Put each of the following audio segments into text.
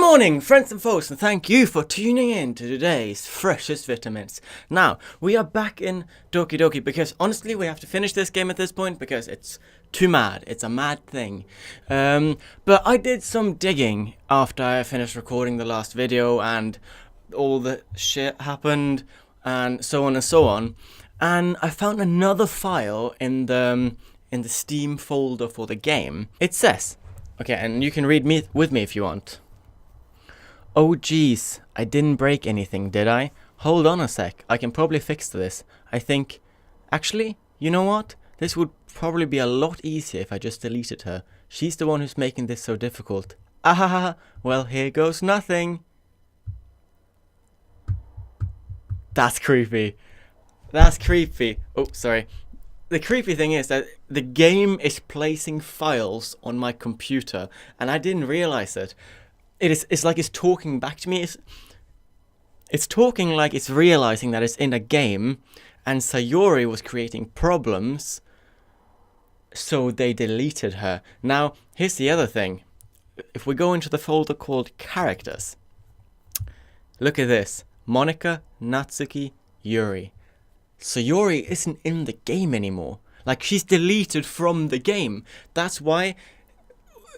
morning, friends and foes, and thank you for tuning in to today's freshest vitamins. Now, we are back in Doki Doki because honestly we have to finish this game at this point because it's too mad. It's a mad thing. But I did some digging after I finished recording the last video and all the shit happened and so on and so on. And I found another file in the Steam folder for the game. It says, okay, and you can read with me if you want. Oh geez, I didn't break anything, did I? Hold on a sec, I can probably fix this. I think... Actually, you know what? This would probably be a lot easier if I just deleted her. She's the one who's making this so difficult. Ahaha, well here goes nothing. That's creepy. That's creepy. Oh, sorry. The creepy thing is that the game is placing files on my computer and I didn't realize it. It's like it's talking back to me. It's talking like it's realizing that it's in a game and Sayori was creating problems, so they deleted her. Now, here's the other thing. If we go into the folder called characters, look at this. Monika, Natsuki, Yuri. Sayori isn't in the game anymore. Like, she's deleted from the game. That's why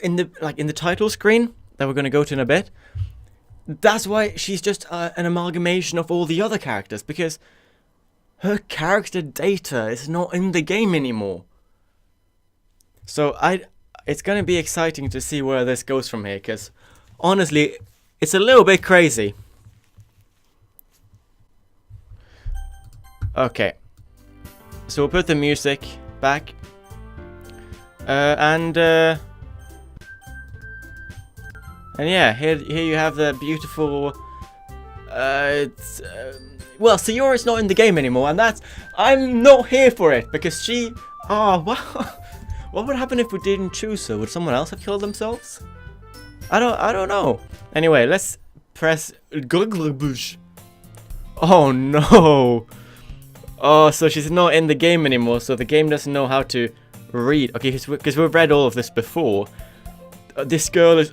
in the title screen that we're going to go to in a bit, that's why she's just an amalgamation of all the other characters, because her character data is not in the game anymore. So it's going to be exciting to see where this goes from here, because honestly, it's a little bit crazy. Okay, so we'll put the music back, and yeah, here you have the beautiful, well, Sayori's not in the game anymore, and I'm not here for it, because she, what would happen if we didn't choose her? Would someone else have killed themselves? I don't know. Anyway, let's press, oh no. Oh, so she's not in the game anymore, so the game doesn't know how to read. Okay, because we've read all of this before. This girl is...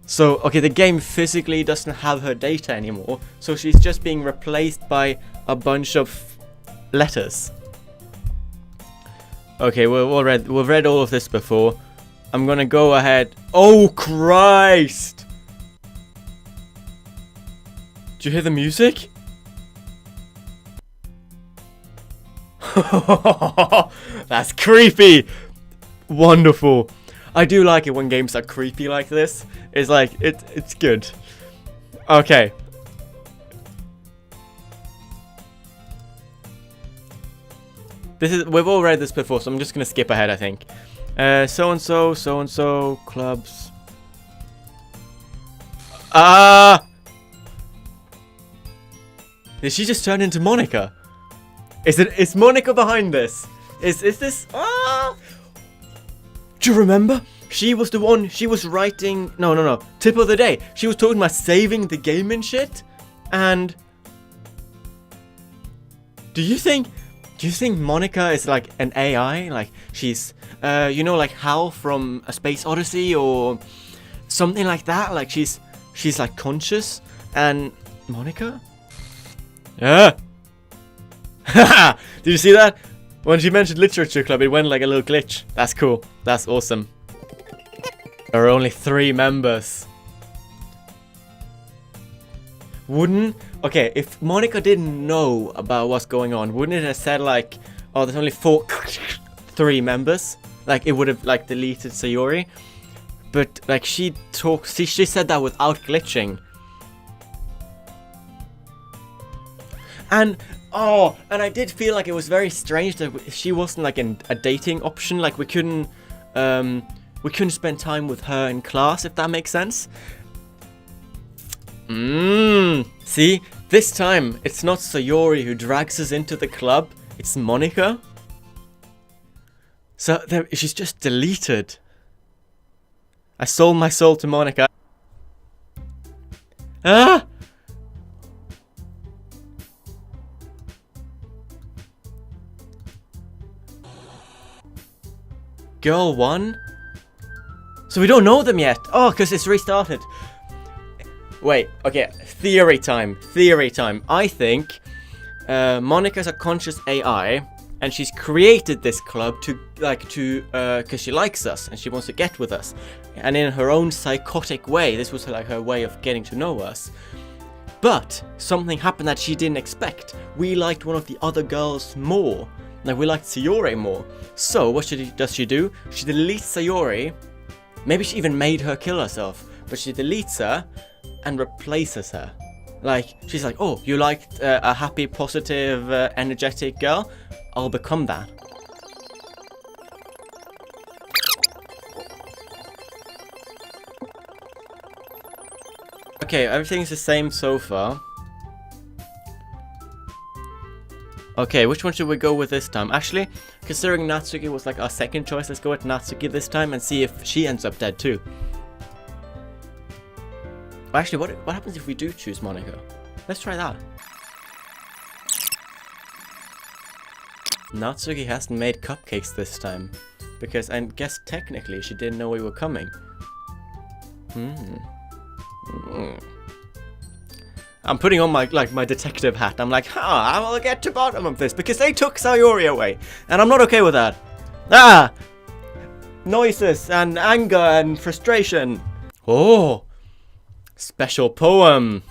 So, okay, the game physically doesn't have her data anymore, so she's just being replaced by a bunch of letters. Okay, we've read all of this before. I'm gonna go ahead... Oh, Christ! Did you hear the music? That's creepy! Wonderful. I do like it when games are creepy like this. It's like, it's good. Okay. We've all read this before, so I'm just gonna skip ahead, I think. So-and-so, clubs. Did she just turn into Monika? Is Monika behind this? Is this... Do you remember? She was the one, she was writing... No. Tip of the day. She was talking about saving the game and shit. And... Do you think Monika is like an AI? Like, she's... you know, like Hal from A Space Odyssey or... something like that? Like, she's like conscious. And... Monika? Yeah. Did you see that? When she mentioned literature club, it went like a little glitch. That's cool. That's awesome. There are only 3 members. Okay, if Monika didn't know about what's going on, wouldn't it have said like, oh, there's only 3 members? Like, it would have like deleted Sayori. But like she said that without glitching. And I did feel like it was very strange that she wasn't like a dating option. Like, we couldn't spend time with her in class, if that makes sense. See, this time it's not Sayori who drags us into the club. It's Monika. So she's just deleted. I sold my soul to Monika. Ah! Girl 1? So we don't know them yet. Oh, because it's restarted. Wait, okay. Theory time. Theory time. I think Monica's a conscious AI, and she's created this club because she likes us and she wants to get with us. And in her own psychotic way, this was like her way of getting to know us. But something happened that she didn't expect. We liked one of the other girls more. Like, we liked Sayori more. So what does she do? She deletes Sayori. Maybe she even made her kill herself. But she deletes her and replaces her. Like, she's like, oh, you liked a happy, positive, energetic girl? I'll become that. Okay, everything's the same so far. Okay, which one should we go with this time? Actually, considering Natsuki was like our second choice, let's go with Natsuki this time and see if she ends up dead too. Actually, what happens if we do choose Monica? Let's try that. Natsuki hasn't made cupcakes this time, because I guess technically she didn't know we were coming. I'm putting on my detective hat. I'm like, I will get to bottom of this because they took Sayori away, and I'm not okay with that. Noises and anger and frustration. Oh, special poem.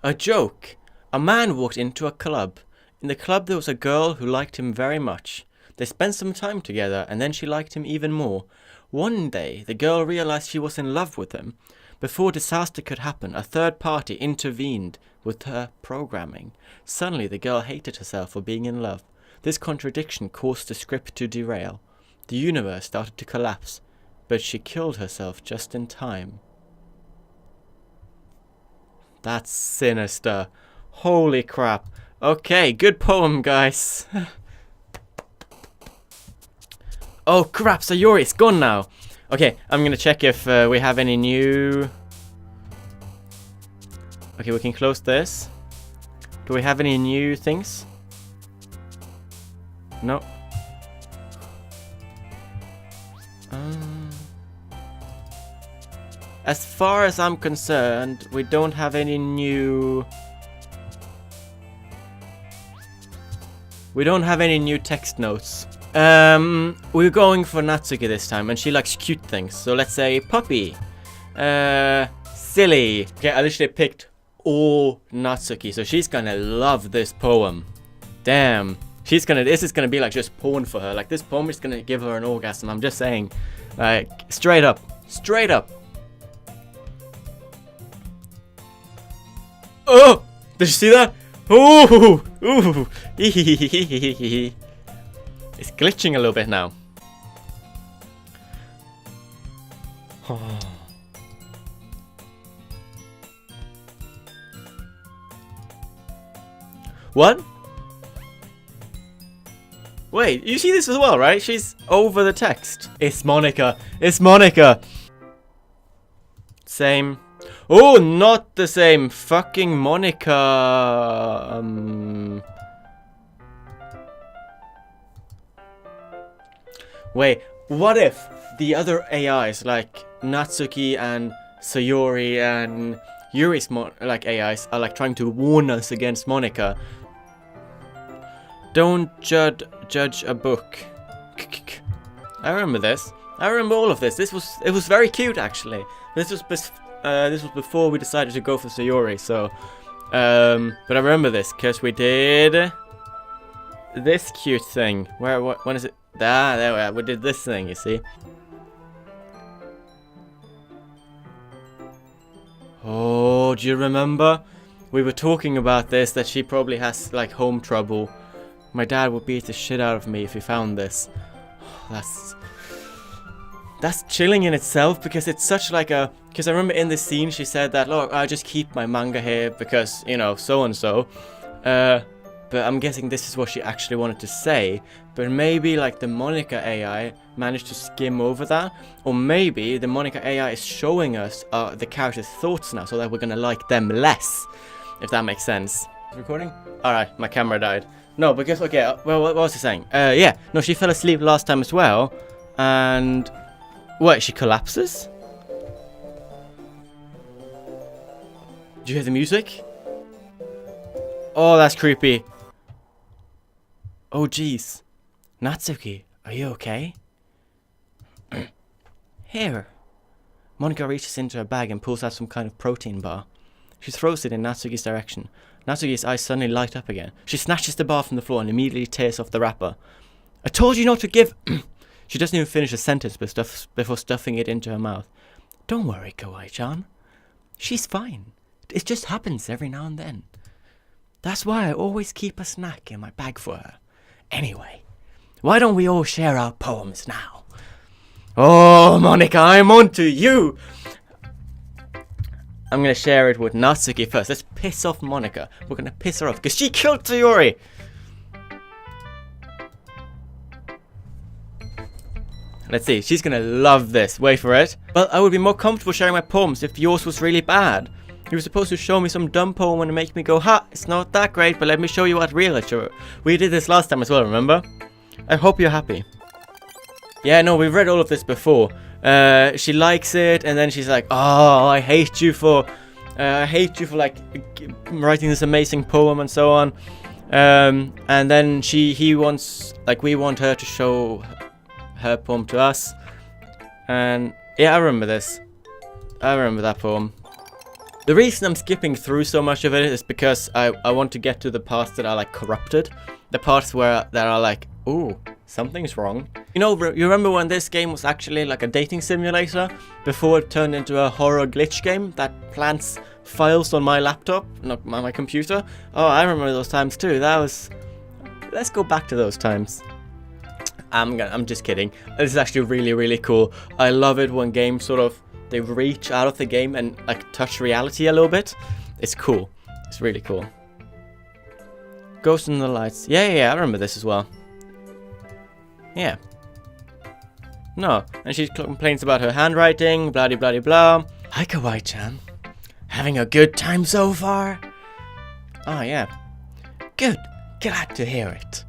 A joke. A man walked into a club. In the club there was a girl who liked him very much. They spent some time together and then she liked him even more. One day the girl realized she was in love with him. Before disaster could happen, a third party intervened with her programming. Suddenly the girl hated herself for being in love. This contradiction caused the script to derail. The universe started to collapse, but she killed herself just in time. That's sinister. Holy crap. Okay, good poem, guys. Oh crap, Sayori, it's gone now. Okay, I'm gonna check if we have any new... Okay, we can close this. Do we have any new things? No. As far as I'm concerned, we don't have any new... We don't have any new text notes. We're going for Natsuki this time, and she likes cute things. So let's say puppy. Silly. Okay, I literally picked all Natsuki, so she's gonna love this poem. Damn. This is gonna be like just porn for her. Like, this poem is gonna give her an orgasm. I'm just saying. Like, straight up. Straight up. Oh! Did you see that? Ooh! Ooh! It's glitching a little bit now. Oh. What? Wait, you see this as well, right? She's over the text. It's Monica. It's Monica. Same. Oh, not the same. Fucking Monica. Wait, what if the other AIs like Natsuki and Sayori and Yuri's AIs are like trying to warn us against Monica? Don't judge a book. I remember this. I remember all of this. It was very cute actually. This was before we decided to go for Sayori. So, but I remember this because we did this cute thing. When is it? There we are. We did this thing. You see. Oh, do you remember? We were talking about this, that she probably has like home trouble. My dad would beat the shit out of me if he found this. That's chilling in itself because it's such like a... Because I remember in this scene she said that, look, I just keep my manga here because, you know, so and so. But I'm guessing this is what she actually wanted to say. But maybe like the Monica AI managed to skim over that. Or maybe the Monica AI is showing us the character's thoughts now so that we're gonna like them less. If that makes sense. Recording? Alright, my camera died. No, because, okay, well, what was I saying? Yeah, no, she fell asleep last time as well. And What, she collapses? Did you hear the music? Oh, that's creepy. Oh, jeez. Natsuki, are you okay? Here. Monika reaches into her bag and pulls out some kind of protein bar. She throws it in Natsuki's direction. Natsuki's eyes suddenly light up again. She snatches the bar from the floor and immediately tears off the wrapper. I told you not to give... She doesn't even finish a sentence before stuffing it into her mouth. Don't worry, Kawaii-chan. She's fine. It just happens every now and then. That's why I always keep a snack in my bag for her. Anyway, why don't we all share our poems now? Oh, Monika, I'm on to you! I'm going to share it with Natsuki first. Let's piss off Monika. We're going to piss her off because she killed Sayori! Let's see, she's going to love this. Wait for it. Well, I would be more comfortable sharing my poems if yours was really bad. You were supposed to show me some dumb poem and make me go, ha, it's not that great, but let me show you what real is. We did this last time as well, remember? I hope you're happy. Yeah, no, we've read all of this before. She likes it, and then she's like, "Oh, I hate you for like writing this amazing poem and so on." And then we want her to show her poem to us. And yeah, I remember this. I remember that poem. The reason I'm skipping through so much of it is because I want to get to the parts that are like corrupted, the parts that are like, ooh, something's wrong. You know, you remember when this game was actually like a dating simulator before it turned into a horror glitch game that plants files on my laptop, not my computer? Oh, I remember those times too. Let's go back to those times. I'm just kidding. This is actually really, really cool. I love it when games they reach out of the game and like touch reality a little bit. It's cool. It's really cool. Ghost in the Lights. Yeah, I remember this as well. Yeah. No, and she complains about her handwriting, blah blah blah blah. Hi, Kawaii-chan. Having a good time so far? Oh, yeah. Good. Glad to hear it.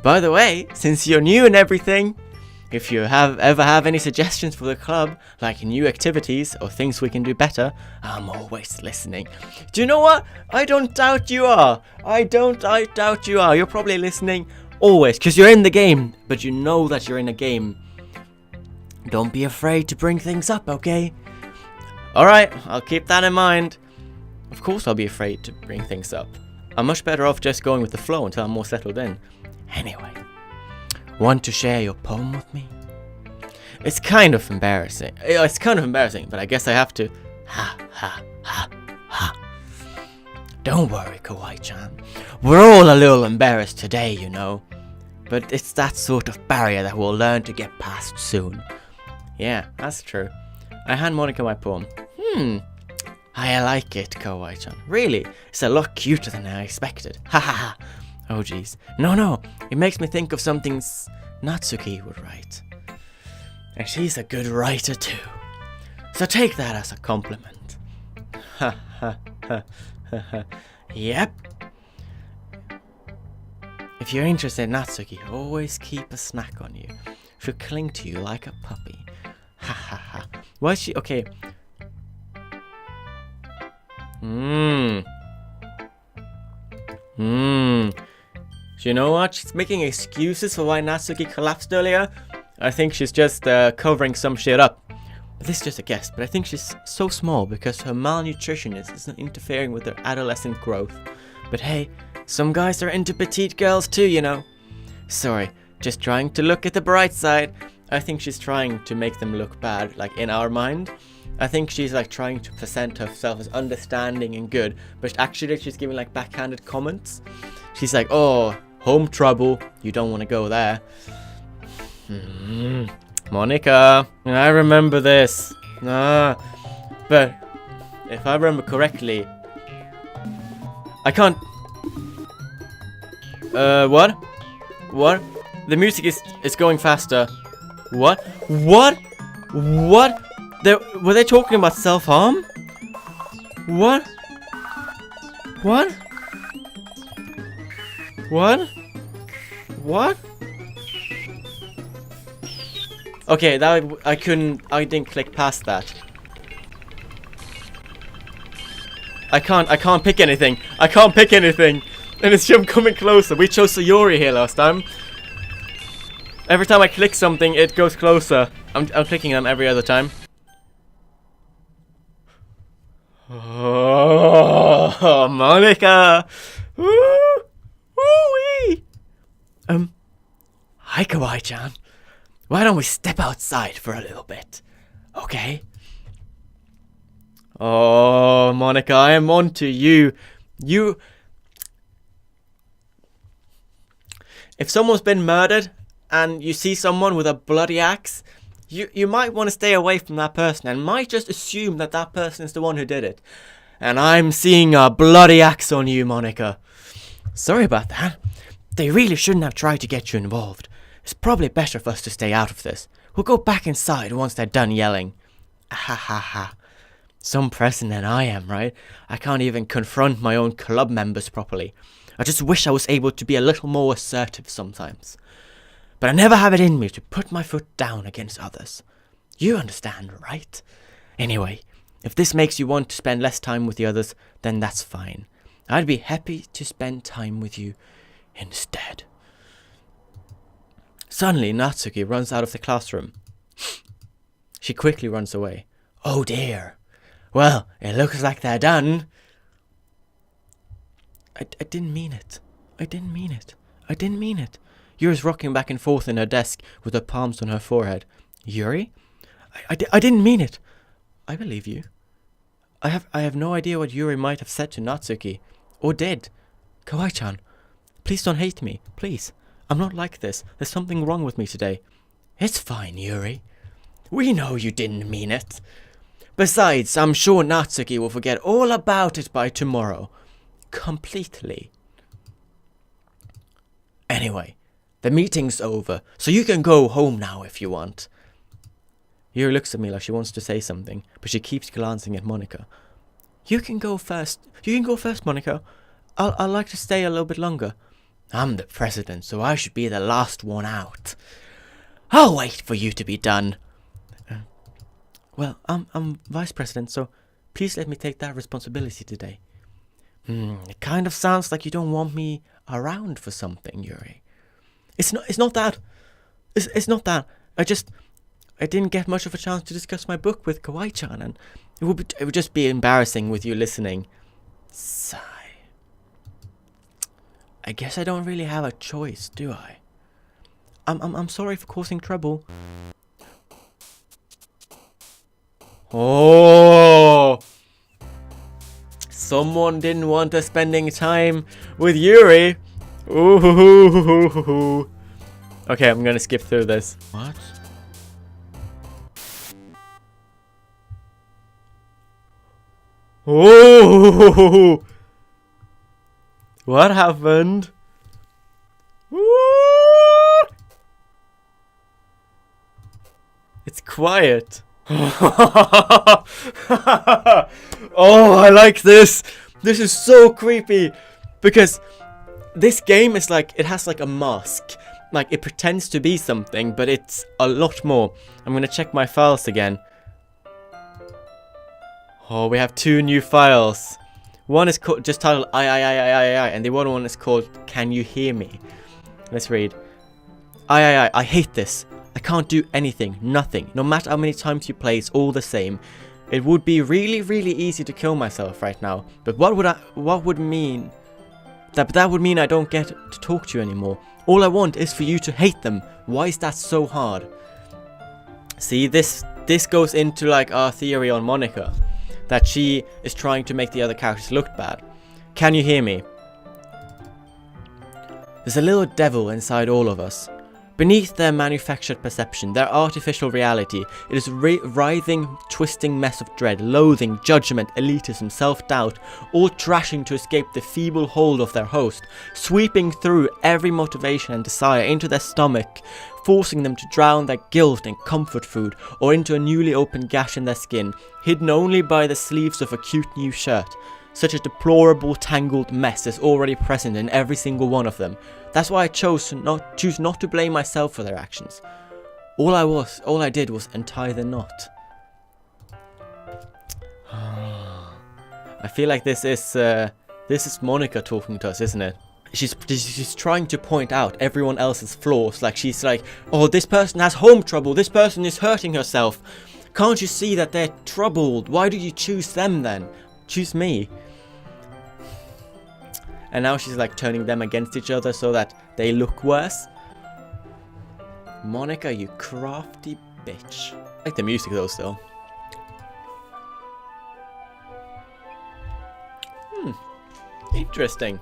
By the way, since you're new and everything, if you ever have any suggestions for the club, like new activities or things we can do better, I'm always listening. Do you know what? I don't doubt you are. I doubt you are. You're probably listening always, because you're in the game, but you know that you're in a game. Don't be afraid to bring things up, okay? Alright, I'll keep that in mind. Of course I'll be afraid to bring things up. I'm much better off just going with the flow until I'm more settled in. Anyway, want to share your poem with me? It's kind of embarrassing. But I guess I have to. Ha, ha, ha, ha. Don't worry, Kawaii-chan. We're all a little embarrassed today, you know. But it's that sort of barrier that we'll learn to get past soon. Yeah, that's true. I hand Monika my poem. I like it, Kawaii-chan. Really? It's a lot cuter than I expected. Ha ha ha. Oh jeez. No. It makes me think of something Natsuki would write. And she's a good writer too. So take that as a compliment. Ha ha ha ha ha. Yep. If you're interested in Natsuki, always keep a snack on you. She'll cling to you like a puppy. Ha ha ha. Why is she... Okay. You know what? She's making excuses for why Natsuki collapsed earlier. I think she's just covering some shit up. But this is just a guess, but I think she's so small because her malnutrition is interfering with her adolescent growth. But hey, some guys are into petite girls too, you know. Sorry, just trying to look at the bright side. I think she's trying to make them look bad, like in our mind. I think she's like trying to present herself as understanding and good, but actually she's giving like backhanded comments. She's like, oh, home trouble, you don't want to go there. Monika, I remember this. But if I remember correctly, I can't. What? What? The music is going faster. What? What? Were they talking about self-harm? What? What? What? What? Okay, I didn't click past that. I can't pick anything. I can't pick anything. And it's just coming closer. We chose Sayori here last time. Every time I click something, it goes closer. I'm clicking them every other time. Oh, Monica! Woo! Woo-wee! Hi, Kawaii-chan. Why don't we step outside for a little bit? Okay? Oh, Monica, I am on to you. If someone's been murdered and you see someone with a bloody axe, you might want to stay away from that person and might just assume that that person is the one who did it. And I'm seeing a bloody axe on you, Monica. Sorry about that. They really shouldn't have tried to get you involved. It's probably better for us to stay out of this. We'll go back inside once they're done yelling. Ha ha ha. Some person than I am, right? I can't even confront my own club members properly. I just wish I was able to be a little more assertive sometimes. But I never have it in me to put my foot down against others. You understand, right? Anyway, if this makes you want to spend less time with the others, then that's fine. I'd be happy to spend time with you instead. Suddenly, Natsuki runs out of the classroom. She quickly runs away. Oh dear. Well, it looks like they're done. I didn't mean it. I didn't mean it. I didn't mean it. Yuri's rocking back and forth in her desk with her palms on her forehead. Yuri? I didn't mean it. I believe you. I have no idea what Yuri might have said to Natsuki. Or did. Kawaii-chan, please don't hate me. Please. I'm not like this. There's something wrong with me today. It's fine, Yuri. We know you didn't mean it. Besides, I'm sure Natsuki will forget all about it by tomorrow. Completely. Anyway, the meeting's over, so you can go home now if you want. Yuri looks at me like she wants to say something, but she keeps glancing at Monica. You can go first. You can go first, Monica. I'd like to stay a little bit longer. I'm the president, so I should be the last one out. I'll wait for you to be done. Well, I'm vice president, so please let me take that responsibility today. It kind of sounds like you don't want me around for something, Yuri. It's not that. It's not that. I didn't get much of a chance to discuss my book with Kawaii-chan, and it would just be embarrassing with you listening. Sigh. I guess I don't really have a choice, do I? I'm sorry for causing trouble. Oh! Someone didn't want us spending time with Yuri. Ooh. Okay, I'm gonna skip through this. What? Oh! What happened? It's quiet. Oh, I like this. This is so creepy because this game is like, it has like a mask. Like it pretends to be something, but it's a lot more. I'm gonna check my files again. Oh, we have 2 new files. One is called just titled I, and the other one is called Can You Hear Me? Let's read. I hate this. I can't do anything, nothing. No matter how many times you play, it's all the same. It would be really, really easy to kill myself right now. But that would mean I don't get to talk to you anymore. All I want is for you to hate them. Why is that so hard? See, this goes into like our theory on Monica. That she is trying to make the other characters look bad. Can you hear me? There's a little devil inside all of us. Beneath their manufactured perception, their artificial reality, it is a writhing, twisting mess of dread, loathing, judgment, elitism, self-doubt, all trashing to escape the feeble hold of their host, sweeping through every motivation and desire into their stomach, forcing them to drown their guilt in comfort food, or into a newly opened gash in their skin, hidden only by the sleeves of a cute new shirt. Such a deplorable, tangled mess is already present in every single one of them. That's why I choose not to blame myself for their actions. All I did was untie the knot. I feel like this is Monica talking to us, isn't it? She's trying to point out everyone else's flaws. Like she's like, oh, this person has home trouble. This person is hurting herself. Can't you see that they're troubled? Why do you choose them then? Choose me. And now she's like turning them against each other so that they look worse. Monica, you crafty bitch. I like the music though still. Interesting.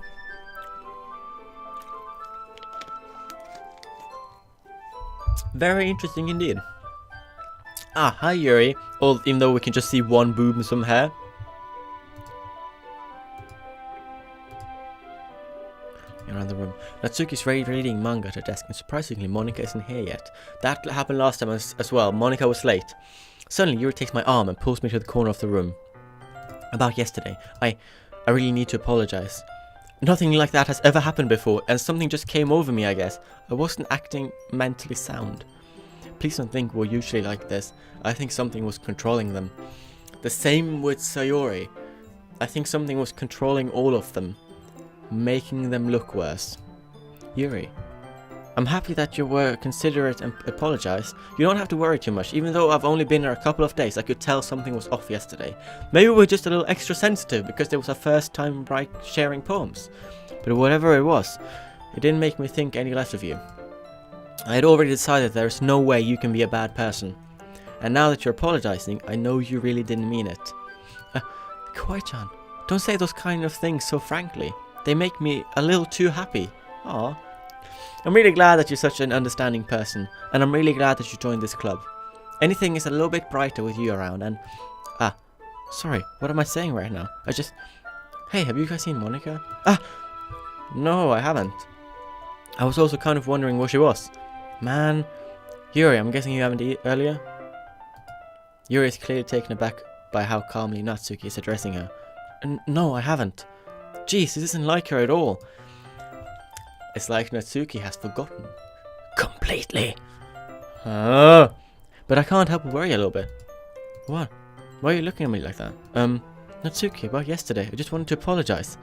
Very interesting indeed. Ah, hi Yuri. Even though we can just see one boob and some hair. Around the room. Natsuki's reading manga at her desk, and surprisingly Monica isn't here yet. That happened last time as well. Monica was late. Suddenly Yuri takes my arm and pulls me to the corner of the room. About yesterday. I really need to apologize. Nothing like that has ever happened before, and something just came over me, I guess. I wasn't acting mentally sound. Please don't think we're usually like this. I think something was controlling them. The same with Sayori. I think something was controlling all of them, making them look worse. Yuri, I'm happy that you were considerate and apologized. You don't have to worry too much. Even though I've only been here a couple of days, I could tell something was off yesterday. Maybe we're just a little extra sensitive because it was our first time sharing poems. But whatever it was, it didn't make me think any less of you. I had already decided there is no way you can be a bad person. And now that you're apologizing, I know you really didn't mean it. Kawai-chan, don't say those kind of things so frankly. They make me a little too happy. Aw. I'm really glad that you're such an understanding person, and I'm really glad that you joined this club. Anything is a little bit brighter with you around, and... sorry, what am I saying right now? Hey, have you guys seen Monica? No, I haven't. I was also kind of wondering where she was. Man. Yuri, I'm guessing you haven't eaten earlier? Yuri is clearly taken aback by how calmly Natsuki is addressing her. No, I haven't. Jeez, this isn't like her at all. It's like Natsuki has forgotten. Completely. But I can't help but worry a little bit. What? Why are you looking at me like that? Natsuki, about yesterday, I just wanted to apologize.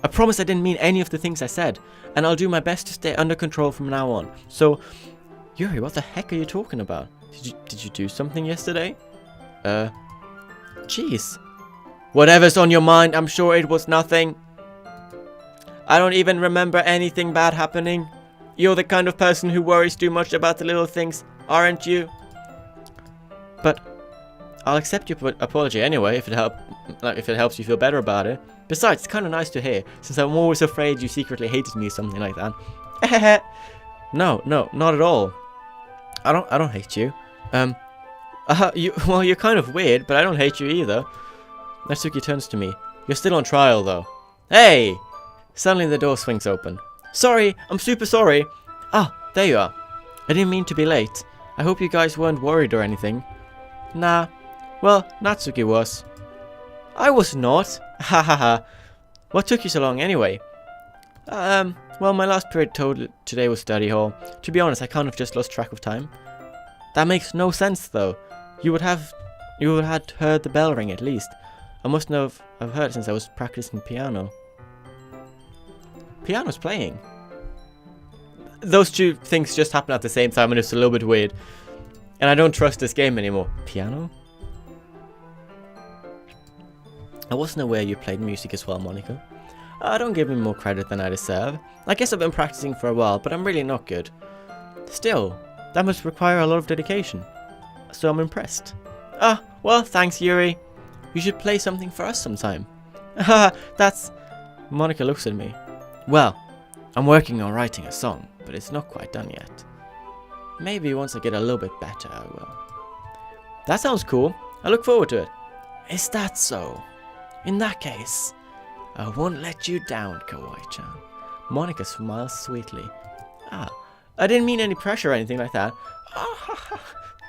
I promise I didn't mean any of the things I said, and I'll do my best to stay under control from now on. So, Yuri, what the heck are you talking about? Did you do something yesterday? Jeez. Whatever's on your mind, I'm sure it was nothing. I don't even remember anything bad happening. You're the kind of person who worries too much about the little things, aren't you? But I'll accept your apology anyway if it helps you feel better about it. Besides, it's kind of nice to hear, since I'm always afraid you secretly hated me or something like that. No, not at all. I don't hate you. You're kind of weird, but I don't hate you either. Natsuki turns to me. You're still on trial, though. Hey! Suddenly the door swings open. Sorry, I'm super sorry. There you are. I didn't mean to be late. I hope you guys weren't worried or anything. Nah. Well, Natsuki was. I was not. Ha ha ha. What took you so long anyway? Well, my last period today was study hall. To be honest, I kind of just lost track of time. That makes no sense, though. You would have heard the bell ring at least. I mustn't have heard it since I was practicing piano. Piano's playing. Those two things just happen at the same time, and it's a little bit weird. And I don't trust this game anymore. Piano? I wasn't aware you played music as well, Monica. Don't give me more credit than I deserve. I guess I've been practicing for a while, but I'm really not good. Still, that must require a lot of dedication. So I'm impressed. Well, thanks, Yuri. You should play something for us sometime. That's... Monica looks at me. Well, I'm working on writing a song, but it's not quite done yet. Maybe once I get a little bit better, I will. That sounds cool. I look forward to it. Is that so? In that case, I won't let you down, Kawai-chan. Monica smiles sweetly. I didn't mean any pressure or anything like that.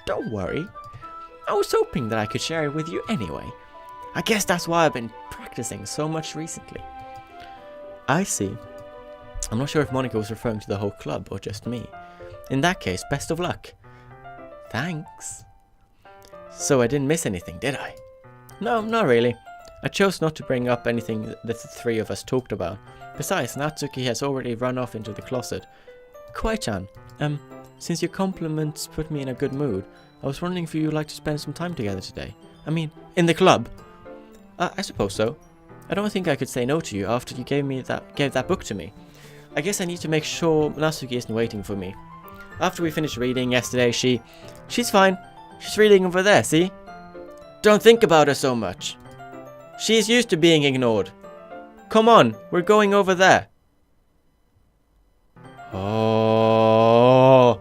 Don't worry. I was hoping that I could share it with you anyway. I guess that's why I've been practicing so much recently. I see. I'm not sure if Monica was referring to the whole club or just me. In that case, best of luck. Thanks. So I didn't miss anything, did I? No, not really. I chose not to bring up anything that the three of us talked about. Besides, Natsuki has already run off into the closet. Koi-chan, since your compliments put me in a good mood, I was wondering if you'd like to spend some time together today. I mean, in the club. I suppose so. I don't think I could say no to you after you gave that book to me. I guess I need to make sure Natsuki isn't waiting for me. After we finished reading yesterday, she's fine. She's reading over there, see? Don't think about her so much. She's used to being ignored. Come on, we're going over there. Oh.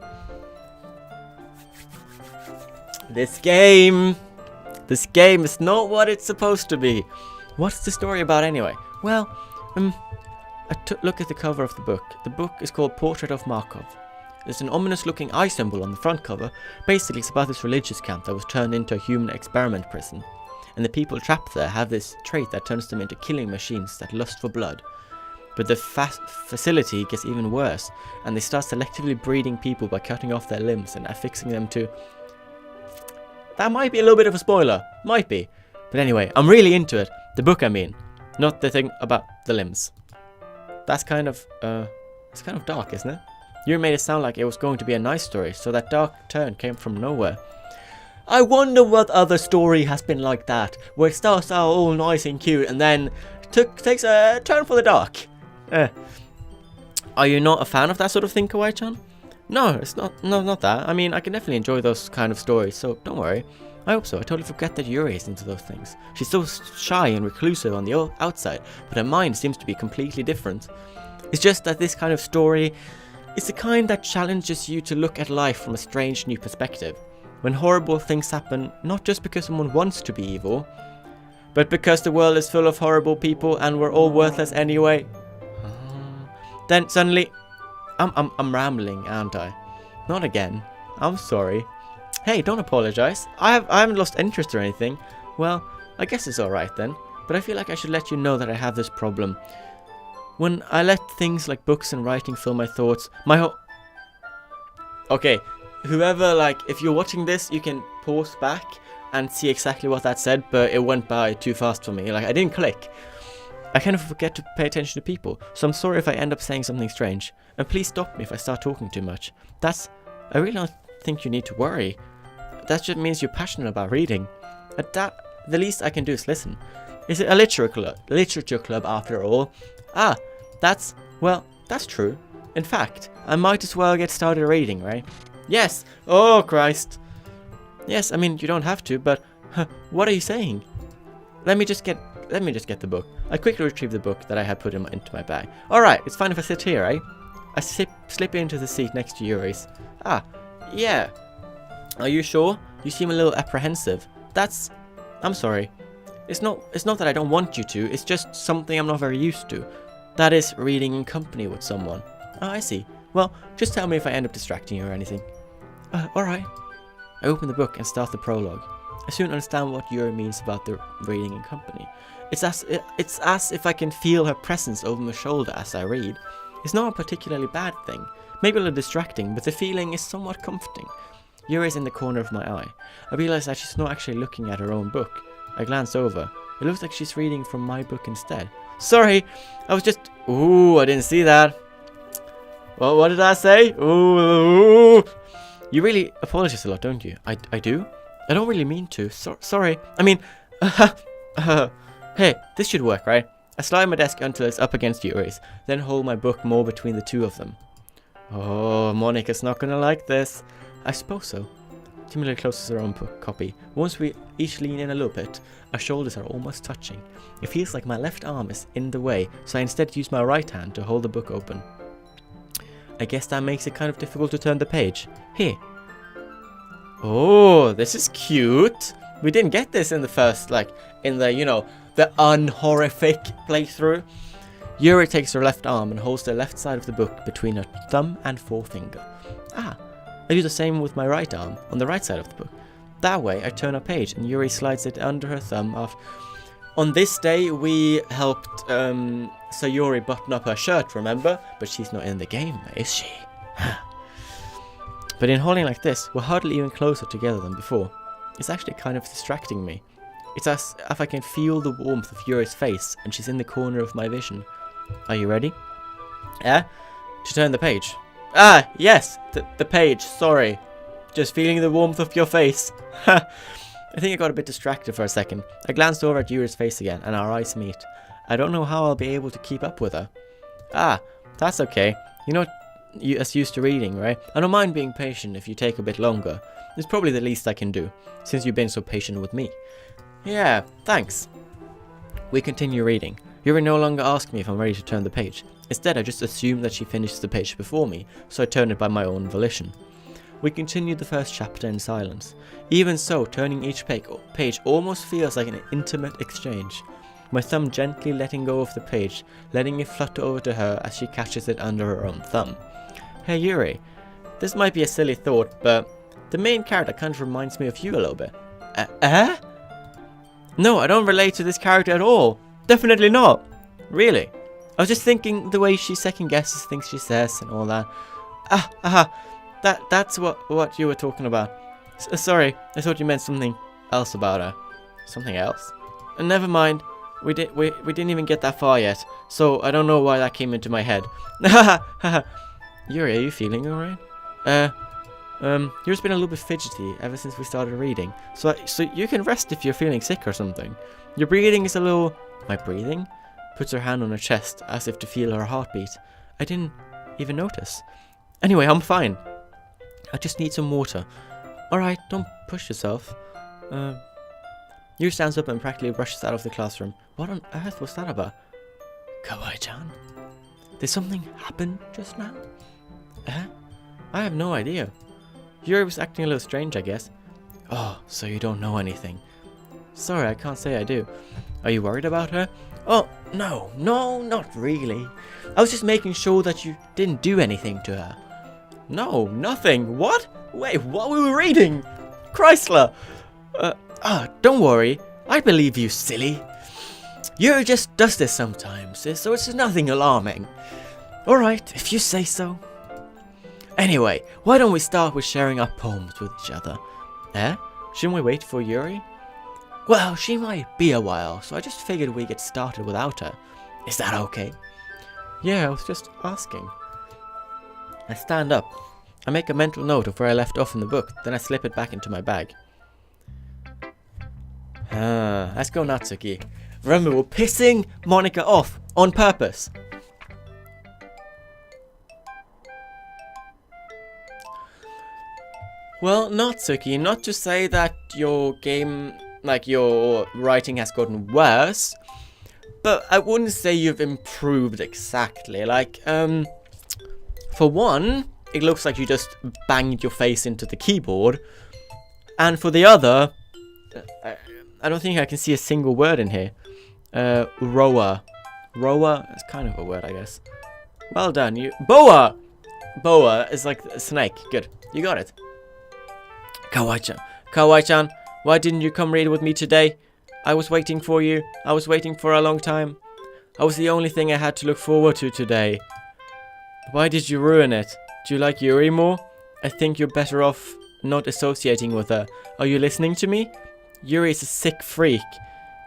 This game is not what it's supposed to be. What's the story about anyway? Well, I look at the cover of the book. The book is called Portrait of Markov. There's an ominous looking eye symbol on the front cover. Basically, it's about this religious camp that was turned into a human experiment prison. And the people trapped there have this trait that turns them into killing machines that lust for blood. But the facility gets even worse, and they start selectively breeding people by cutting off their limbs and affixing them to... That might be a little bit of a spoiler. Might be. But anyway, I'm really into it. The book, I mean. Not the thing about the limbs. That's kind of, it's kind of dark, isn't it? You made it sound like it was going to be a nice story, so that dark turn came from nowhere. I wonder what other story has been like that, where it starts out all nice and cute and then takes a turn for the dark. Are you not a fan of that sort of thing, Kawaii-chan? No, it's not that. I mean, I can definitely enjoy those kind of stories, so don't worry. I hope so. I totally forget that Yuri is into those things. She's so shy and reclusive on the outside, but her mind seems to be completely different. It's just that this kind of story is the kind that challenges you to look at life from a strange new perspective. When horrible things happen, not just because someone wants to be evil, but because the world is full of horrible people and we're all worthless anyway. Then suddenly, I'm rambling, aren't I? Not again. I'm sorry. Hey, don't apologize. I haven't lost interest or anything. Well, I guess it's alright then. But I feel like I should let you know that I have this problem. When I let things like books and writing fill my thoughts, Okay, whoever, if you're watching this, you can pause back and see exactly what that said, but it went by too fast for me. I didn't click. I kind of forget to pay attention to people, so I'm sorry if I end up saying something strange. And please stop me if I start talking too much. I really don't think you need to worry. That just means you're passionate about reading. The least I can do is listen. Is it a literature club after all? That's true. In fact, I might as well get started reading, right? Yes! Oh, Christ! Yes, I mean, you don't have to, but... what are you saying? Let me just get the book. I quickly retrieved the book that I had put into my bag. Alright, it's fine if I sit here, eh? I slip into the seat next to Yuri's. Yeah. Are you sure? You seem a little apprehensive. I'm sorry. It's not that I don't want you to, it's just something I'm not very used to. That is, reading in company with someone. Oh, I see. Well, just tell me if I end up distracting you or anything. Alright. I open the book and start the prologue. I soon understand what Yuri means about the reading in company. It's as if I can feel her presence over my shoulder as I read. It's not a particularly bad thing. Maybe a little distracting, but the feeling is somewhat comforting. Yuri is in the corner of my eye. I realize that she's not actually looking at her own book. I glance over. It looks like she's reading from my book instead. Sorry! I was just... Ooh, I didn't see that. Well, what did I say? Ooh. You really apologize a lot, don't you? I do? I don't really mean to. Sorry. I mean... Hey, this should work, right? I slide my desk until it's up against Yuri's, then hold my book more between the two of them. Oh, Monica's not gonna like this. I suppose so. Timely closes her own book copy. Once we each lean in a little bit, our shoulders are almost touching. It feels like my left arm is in the way, so I instead use my right hand to hold the book open. I guess that makes it kind of difficult to turn the page. Here. Oh, this is cute. We didn't get this in the first, the unhorrific playthrough. Yuri takes her left arm and holds the left side of the book between her thumb and forefinger. I do the same with my right arm, on the right side of the book. That way, I turn a page and Yuri slides it under her thumb off. On this day, we helped Sayori button up her shirt, remember? But she's not in the game, is she? But in holding like this, we're hardly even closer together than before. It's actually kind of distracting me. It's as if I can feel the warmth of Yuri's face, and she's in the corner of my vision. Are you ready? Yeah? To turn the page. Ah, yes! The page, sorry. Just feeling the warmth of your face. I think I got a bit distracted for a second. I glanced over at Yuri's face again, and our eyes meet. I don't know how I'll be able to keep up with her. Ah, that's okay. You're not as used to reading, right? I don't mind being patient if you take a bit longer. It's probably the least I can do, since you've been so patient with me. Yeah, thanks. We continue reading. Yuri no longer asks me if I'm ready to turn the page. Instead, I just assume that she finishes the page before me, so I turn it by my own volition. We continue the first chapter in silence. Even so, turning each page almost feels like an intimate exchange. My thumb gently letting go of the page, letting it flutter over to her as she catches it under her own thumb. Hey Yuri, this might be a silly thought, but the main character kind of reminds me of you a little bit. No, I don't relate to this character at all. Definitely not. Really? I was just thinking the way she second guesses things she says and all that. That's what you were talking about. Sorry, I thought you meant something else about her. Something else? Never mind. We didn't even get that far yet, so I don't know why that came into my head. Yuri, are you feeling alright? Yuri's been a little bit fidgety ever since we started reading, so you can rest if you're feeling sick or something. Your breathing is a little... My breathing? Puts her hand on her chest, as if to feel her heartbeat. I didn't even notice. Anyway, I'm fine. I just need some water. Alright, don't push yourself. Yuri stands up and practically rushes out of the classroom. What on earth was that about? Kawaii-chan? Did something happen just now? I have no idea. Yuri was acting a little strange, I guess. Oh, so you don't know anything. Sorry, I can't say I do. Are you worried about her? Oh, no, not really. I was just making sure that you didn't do anything to her. No, nothing. What? Wait, what were we reading? Chrysler! Don't worry. I believe you, silly. Yuri just does this sometimes, so it's nothing alarming. Alright, if you say so. Anyway, why don't we start with sharing our poems with each other? Shouldn't we wait for Yuri? Well, she might be a while, so I just figured we'd get started without her. Is that okay? Yeah, I was just asking. I stand up. I make a mental note of where I left off in the book, then I slip it back into my bag. Let's go, Natsuki. Remember, we're pissing Monika off on purpose. Well, Natsuki, not to say that your game, like your writing has gotten worse, but I wouldn't say you've improved exactly. Like, for one, it looks like you just banged your face into the keyboard, and for the other, I don't think I can see a single word in here. Roa. Roa is kind of a word, I guess. Well done, you. Boa! Boa is like a snake. Good. You got it. Kawaii-chan. Kawaii-chan, why didn't you come read with me today? I was waiting for you. I was waiting for a long time. I was the only thing I had to look forward to today. Why did you ruin it? Do you like Yuri more? I think you're better off not associating with her. Are you listening to me? Yuri is a sick freak.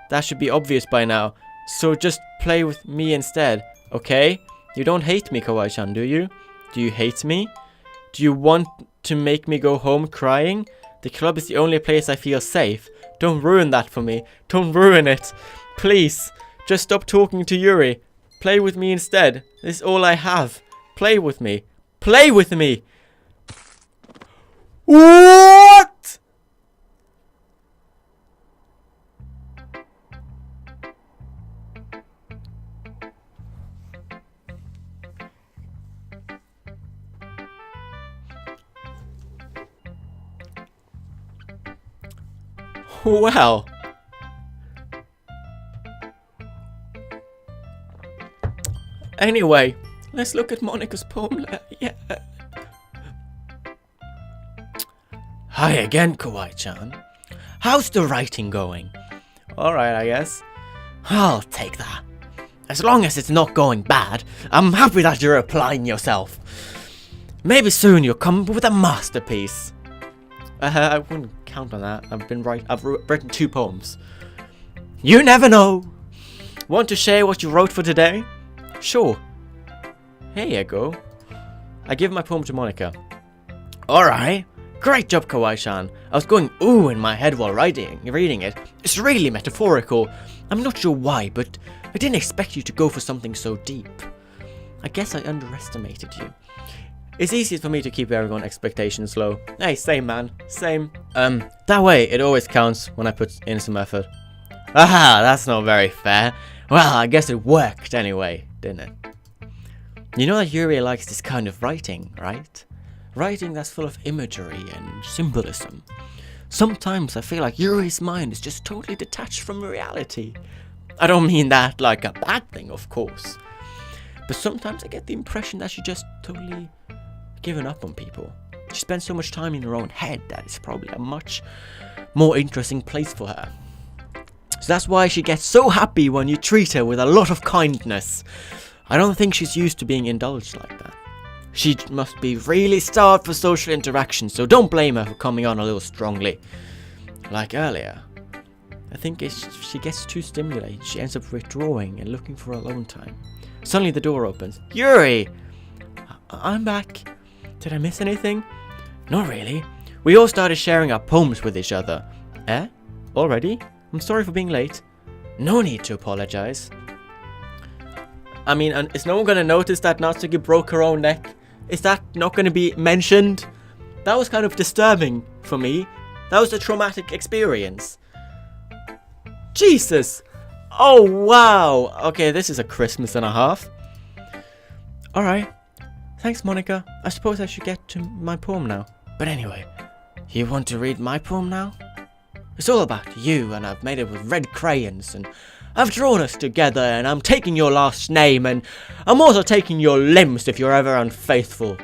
That should be obvious by now. So just play with me instead, okay? You don't hate me, Kawaii-chan, do you? Do you hate me? Do you want to make me go home crying? The club is the only place I feel safe. Don't ruin that for me. Don't ruin it. Please, just stop talking to Yuri. Play with me instead. This is all I have. Play with me. Play with me! What? Well. Anyway, let's look at Monika's poem. Yeah. Hi again, Kawaii-chan. How's the writing going? Alright, I guess. I'll take that. As long as it's not going bad, I'm happy that you're applying yourself. Maybe soon you'll come up with a masterpiece. I wouldn't count on that. I've written 2 poems. You never know. Want to share what you wrote for today? Sure. Here you go. I give my poem to Monica. Alright. Great job, Kawaii-chan. I was going ooh in my head while reading it. It's really metaphorical. I'm not sure why, but I didn't expect you to go for something so deep. I guess I underestimated you. It's easier for me to keep everyone's expectations low. Hey, same man. Same. That way it always counts when I put in some effort. Aha, that's not very fair. Well, I guess it worked anyway, didn't it? You know that Yuri likes this kind of writing, right? Writing that's full of imagery and symbolism. Sometimes I feel like Yuri's mind is just totally detached from reality. I don't mean that like a bad thing, of course. But sometimes I get the impression that she just totally given up on people. She spends so much time in her own head that it's probably a much more interesting place for her. So that's why she gets so happy when you treat her with a lot of kindness. I don't think she's used to being indulged like that. She must be really starved for social interaction, so don't blame her for coming on a little strongly. Like earlier. I think she gets too stimulated. She ends up withdrawing and looking for alone time. Suddenly the door opens. Yuri! I'm back. Did I miss anything? Not really. We all started sharing our poems with each other. Eh? Already? I'm sorry for being late. No need to apologize. I mean, is no one going to notice that Natsuki broke her own neck? Is that not going to be mentioned? That was kind of disturbing for me. That was a traumatic experience. Jesus! Oh, wow! Okay, this is a Christmas and a half. Alright. Thanks, Monica. I suppose I should get to my poem now. But anyway, you want to read my poem now? It's all about you, and I've made it with red crayons, and I've drawn us together, and I'm taking your last name, and I'm also taking your limbs if you're ever unfaithful.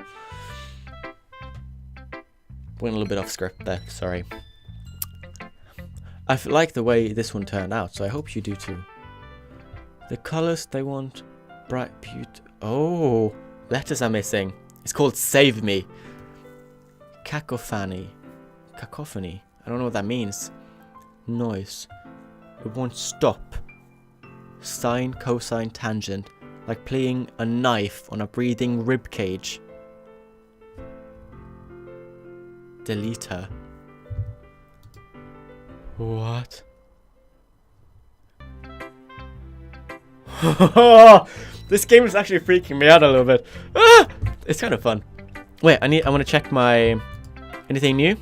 Went a little bit off script there, sorry. I like the way this one turned out, so I hope you do too. The colours they want, bright, oh, letters are missing. It's called Save Me. Cacophony. Cacophony. I don't know what that means. Noise. It won't stop. Sine, cosine, tangent. Like playing a knife on a breathing rib cage. Delete her. What? This game is actually freaking me out a little bit. Ah! It's kind of fun. Wait, I want to check my... Anything new?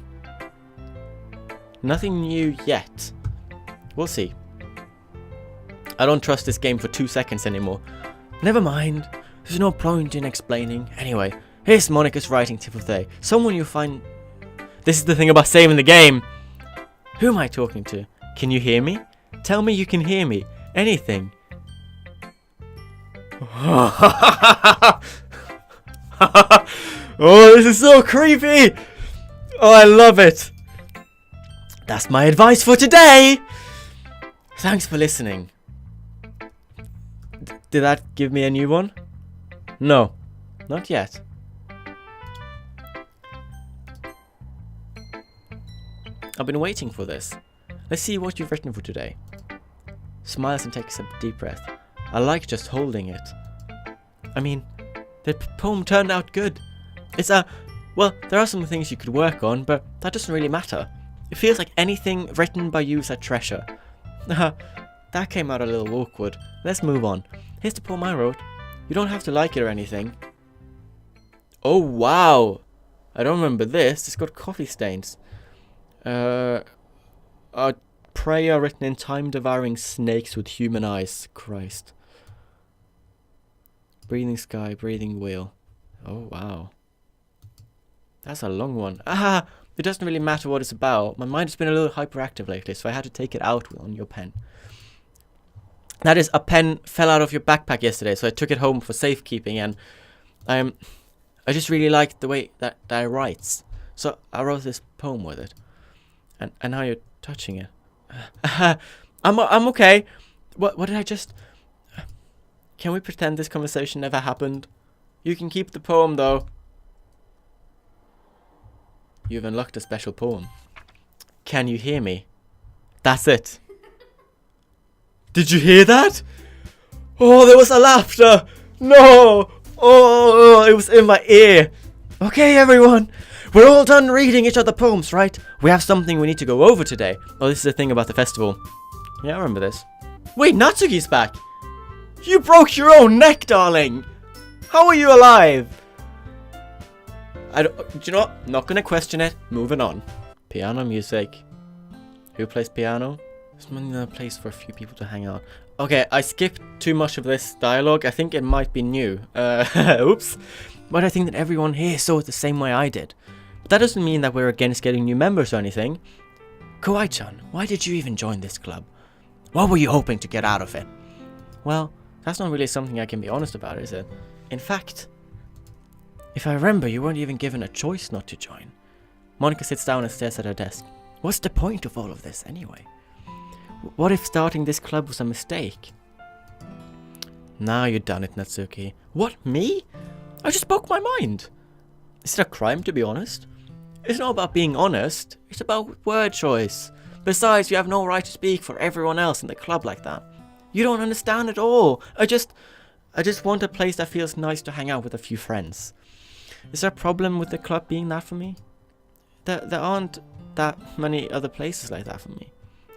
Nothing new yet. We'll see. I don't trust this game for 2 seconds anymore. Never mind. There's no point in explaining. Anyway, here's Monica's writing tip of the day. Someone you find... This is the thing about saving the game. Who am I talking to? Can you hear me? Tell me you can hear me. Anything. Oh, this is so creepy. Oh, I love it. That's my advice for today. Thanks for listening. Did that give me a new one? No, not yet. I've been waiting for this. Let's see what you've written for today. Smiles and takes a deep breath. I like just holding it. I mean, the poem turned out good. Well, there are some things you could work on, but that doesn't really matter. It feels like anything written by you is a treasure. That came out a little awkward. Let's move on. Here's the poem I wrote. You don't have to like it or anything. Oh, wow. I don't remember this. It's got coffee stains. A prayer written in time-devouring snakes with human eyes. Christ. Breathing sky, breathing wheel. Oh, wow. That's a long one. It doesn't really matter what it's about. My mind has been a little hyperactive lately, so I had to take it out on your pen. That is, a pen fell out of your backpack yesterday, so I took it home for safekeeping, and I just really liked the way that it writes. So I wrote this poem with it. And now you're touching it. I'm okay. What did I just... Can we pretend this conversation never happened? You can keep the poem, though. you've unlocked a special poem. Can you hear me? That's it. Did you hear that? Oh, there was a laughter. No. Oh, it was in my ear. Okay, everyone. We're all done reading each other poems, right? We have something we need to go over today. Oh, this is the thing about the festival. Yeah, I remember this. Wait, Natsuki's back. You broke your own neck, darling. How are you alive? Do you know what? Not gonna question it. Moving on. Piano music. Who plays piano? There's another place for a few people to hang out. Okay, I skipped too much of this dialogue. I think it might be new. Oops. But I think that everyone here saw it the same way I did. But that doesn't mean that we're against getting new members or anything. Kawaii-chan, why did you even join this club? What were you hoping to get out of it? Well, that's not really something I can be honest about, is it? In fact, if I remember, you weren't even given a choice not to join. Monika sits down and stares at her desk. What's the point of all of this, anyway? What if starting this club was a mistake? Now you've done it, Natsuki. What, me? I just spoke my mind. Is it a crime, to be honest? It's not about being honest. It's about word choice. Besides, you have no right to speak for everyone else in the club like that. You don't understand at all. I just want a place that feels nice to hang out with a few friends. Is there a problem with the club being that for me? There aren't that many other places like that for me.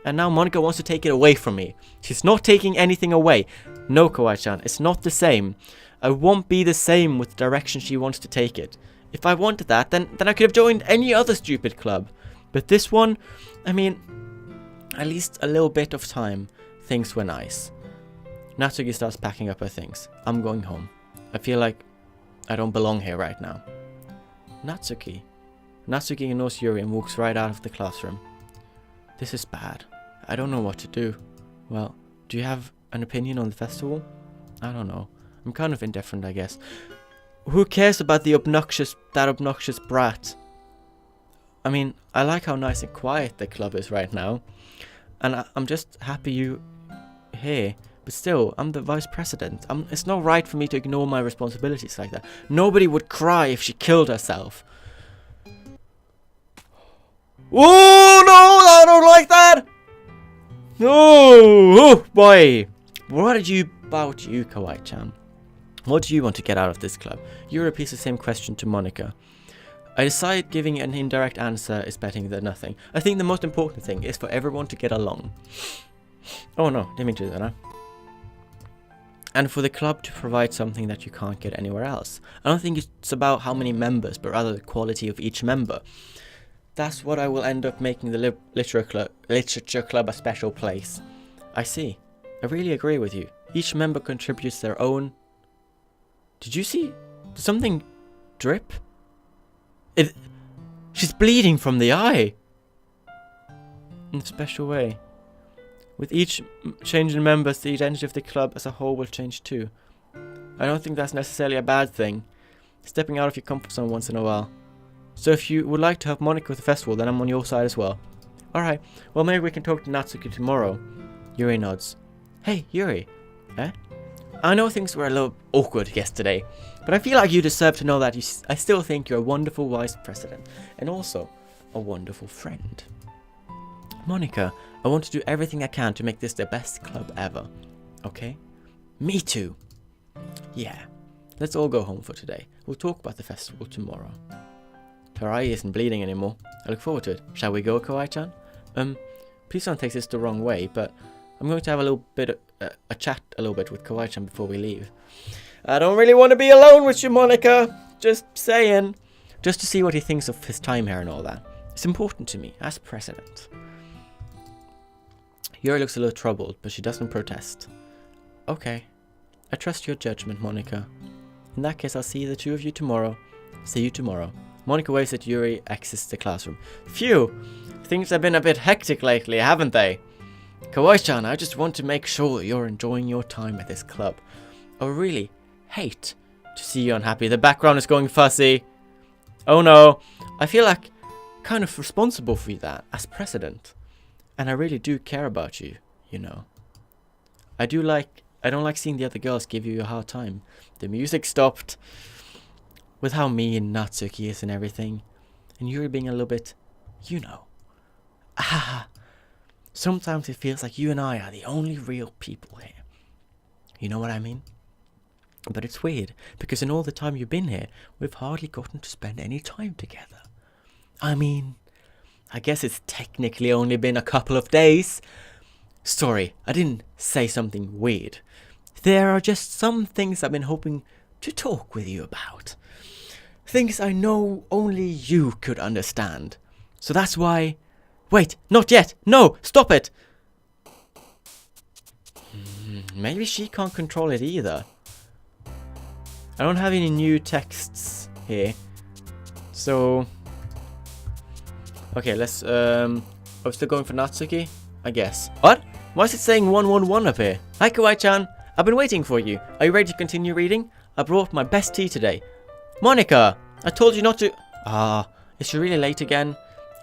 And now Monika wants to take it away from me. She's not taking anything away. No, Kawaii-chan, it's not the same. I won't be the same with the direction she wants to take it. If I wanted that, then I could have joined any other stupid club. But this one, I mean, at least a little bit of time, things were nice. Natsuki starts packing up her things. I'm going home. I feel like I don't belong here right now. Natsuki. Natsuki ignores Yuri and walks right out of the classroom. This is bad. I don't know what to do. Well, do you have an opinion on the festival? I don't know. I'm kind of indifferent, I guess. Who cares about that obnoxious brat? I mean, I like how nice and quiet the club is right now. And I'm just happy you here. But still, I'm the vice president. It's not right for me to ignore my responsibilities like that. Nobody would cry if she killed herself. Oh no, I don't like that! No, oh boy. What about you, Kawaii-chan? What do you want to get out of this club? You repeat the same question to Monika. I decide giving an indirect answer is better than nothing. I think the most important thing is for everyone to get along. Oh no, didn't mean to do that, huh? And for the club to provide something that you can't get anywhere else. I don't think it's about how many members, but rather the quality of each member. That's what I will end up making the literature club a special place. I see. I really agree with you. Each member contributes their own... Did you see? Did something drip? She's bleeding from the eye. In a special way. With each change in members, the identity of the club as a whole will change too. I don't think that's necessarily a bad thing. Stepping out of your comfort zone once in a while. So if you would like to help Monika with the festival, then I'm on your side as well. Alright, well maybe we can talk to Natsuki tomorrow. Yuri nods. Hey, Yuri. Eh? I know things were a little awkward yesterday, but I feel like you deserve to know that I still think you're a wonderful vice president, and also a wonderful friend. Monika, I want to do everything I can to make this the best club ever. Okay? Me too. Yeah. Let's all go home for today. We'll talk about the festival tomorrow. Her eye isn't bleeding anymore. I look forward to it. Shall we go, Kawaii-chan? Please don't take this the wrong way, but I'm going to have a little bit a chat a little bit with Kawaii-chan before we leave. I don't really want to be alone with you, Monika. Just saying. Just to see what he thinks of his time here and all that. It's important to me, as president. Yuri looks a little troubled, but she doesn't protest. Okay. I trust your judgment, Monika. In that case, I'll see the two of you tomorrow. See you tomorrow. Monika waves at Yuri, exits the classroom. Phew! Things have been a bit hectic lately, haven't they? Kawaii-chan, I just want to make sure that you're enjoying your time at this club. I really hate to see you unhappy. The background is going fuzzy. Oh no. I feel like kind of responsible for that as president. And I really do care about you, you know. I don't like seeing the other girls give you a hard time. The music stopped. With how mean Natsuki is and everything. and Yuri being a little bit, you know. Ah, sometimes it feels like you and I are the only real people here. You know what I mean? But it's weird, because in all the time you've been here, we've hardly gotten to spend any time together. I mean, I guess it's technically only been a couple of days. Sorry, I didn't say something weird. There are just some things I've been hoping to talk with you about. Things I know only you could understand. So that's why... Wait, not yet! No, stop it! Maybe she can't control it either. I don't have any new texts here. So... Okay, let's... I'm still going for Natsuki? I guess. What? Why is it saying 111 up here? Hi, Kawaii-chan. I've been waiting for you. Are you ready to continue reading? I brought my best tea today. Monica! I told you not to... Ah, is she really late again?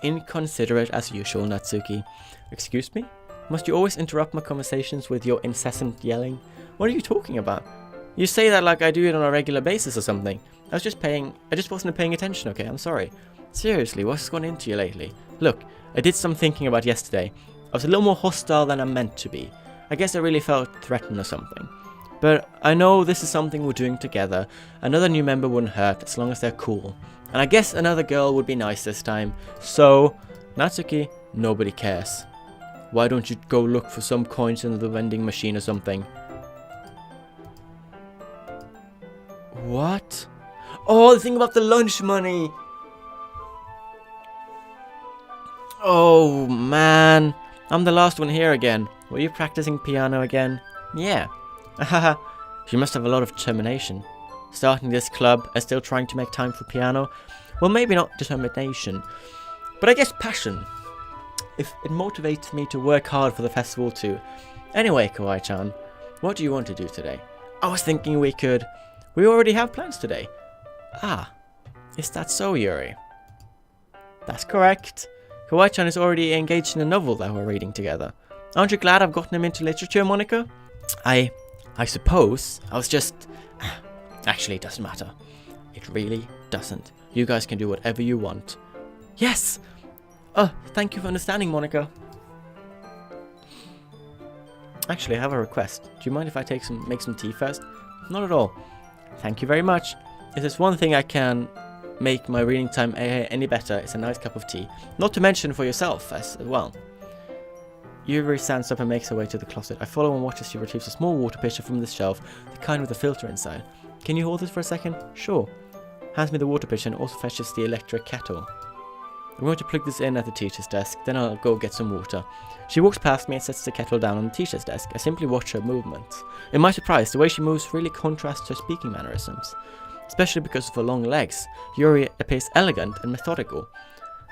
Inconsiderate as usual, Natsuki. Excuse me? Must you always interrupt my conversations with your incessant yelling? What are you talking about? You say that like I do it on a regular basis or something. I just wasn't paying attention, okay? I'm sorry. Seriously, what's gone into you lately? Look, I did some thinking about yesterday. I was a little more hostile than I meant to be. I guess I really felt threatened or something. But I know this is something we're doing together. Another new member wouldn't hurt as long as they're cool. And I guess another girl would be nice this time. So, Natsuki, nobody cares. Why don't you go look for some coins in the vending machine or something? What? Oh, the thing about the lunch money! Oh, man. I'm the last one here again. Were you practicing piano again? Yeah. Haha. She must have a lot of determination. Starting this club and still trying to make time for piano. Well, maybe not determination, but I guess passion. If it motivates me to work hard for the festival too. Anyway, Kawaii-chan, what do you want to do today? I was thinking we already have plans today. Ah, is that so, Yuri? That's correct. Kawaii-chan is already engaged in a novel that we're reading together. Aren't you glad I've gotten him into literature, Monica? I suppose. I was just... Actually, it doesn't matter. It really doesn't. You guys can do whatever you want. Yes! Thank you for understanding, Monica. Actually, I have a request. Do you mind if I make some tea first? Not at all. Thank you very much. If there's one thing I can make my reading time any better, it's a nice cup of tea. Not to mention for yourself as well. Yuri stands up and makes her way to the closet. I follow and watch as she retrieves a small water pitcher from the shelf, the kind with the filter inside. Can you hold this for a second? Sure. Hands me the water pitcher and also fetches the electric kettle. I'm going to plug this in at the teacher's desk, then I'll go get some water. She walks past me and sets the kettle down on the teacher's desk. I simply watch her movements. In my surprise, the way she moves really contrasts her speaking mannerisms. Especially because of her long legs. Yuri appears elegant and methodical.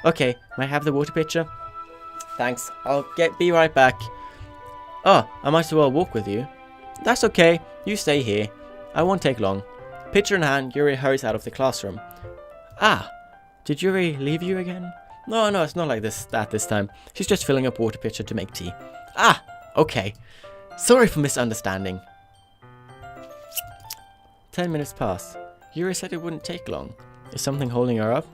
Okay, may I have the water pitcher? Thanks, I'll be right back. Oh, I might as well walk with you. That's okay, you stay here. I won't take long. Pitcher in hand, Yuri hurries out of the classroom. Ah, did Yuri leave you again? No, it's not like this time. She's just filling up water pitcher to make tea. Ah, okay. Sorry for misunderstanding. 10 minutes pass. Yuri said it wouldn't take long. Is something holding her up?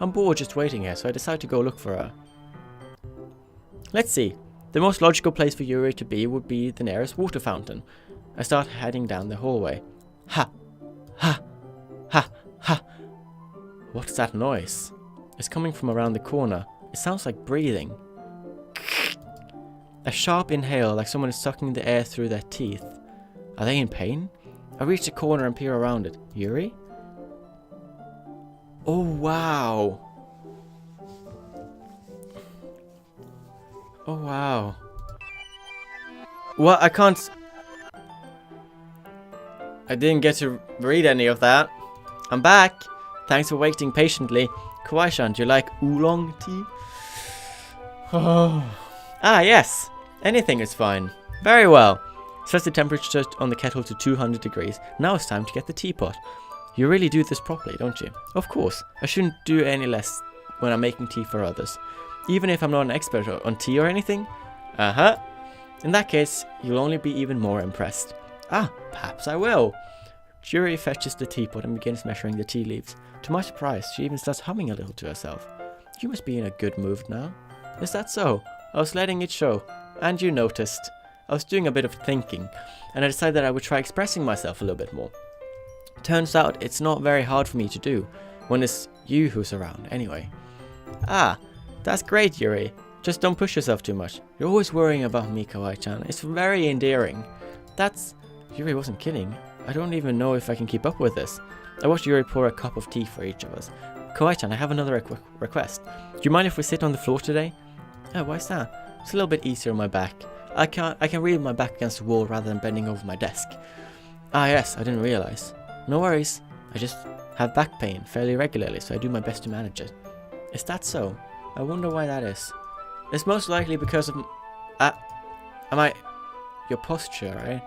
I'm bored just waiting here, so I decide to go look for her. Let's see. The most logical place for Yuri to be would be the nearest water fountain. I start heading down the hallway. Ha! Ha! Ha! Ha! What's that noise? It's coming from around the corner. It sounds like breathing. A sharp inhale, like someone is sucking the air through their teeth. Are they in pain? I reach the corner and peer around it. Yuri? Oh, wow. Oh, wow. What? I didn't get to read any of that. I'm back. Thanks for waiting patiently. Kawaii-chan, do you like oolong tea? Oh. Ah, yes. Anything is fine. Very well. Set the temperature on the kettle to 200 degrees. Now it's time to get the teapot. You really do this properly, don't you? Of course. I shouldn't do any less when I'm making tea for others. Even if I'm not an expert on tea or anything. Uh-huh. In that case, you'll only be even more impressed. Ah, perhaps I will. Yuri fetches the teapot and begins measuring the tea leaves. To my surprise, she even starts humming a little to herself. You must be in a good mood now. Is that so? I was letting it show. And you noticed. I was doing a bit of thinking, and I decided that I would try expressing myself a little bit more. Turns out it's not very hard for me to do, when it's you who's around, anyway. Ah, that's great, Yuri. Just don't push yourself too much. You're always worrying about me, Kawaii-chan. It's very endearing. Yuri wasn't kidding. I don't even know if I can keep up with this. I watched Yuri pour a cup of tea for each of us. Kawaii-chan, I have another request. Do you mind if we sit on the floor today? Oh, why's that? It's a little bit easier on my back. I can read my back against the wall rather than bending over my desk. Ah yes, I didn't realize. No worries. I just have back pain fairly regularly, so I do my best to manage it. Is that so? I wonder why that is. It's most likely because of your posture, right?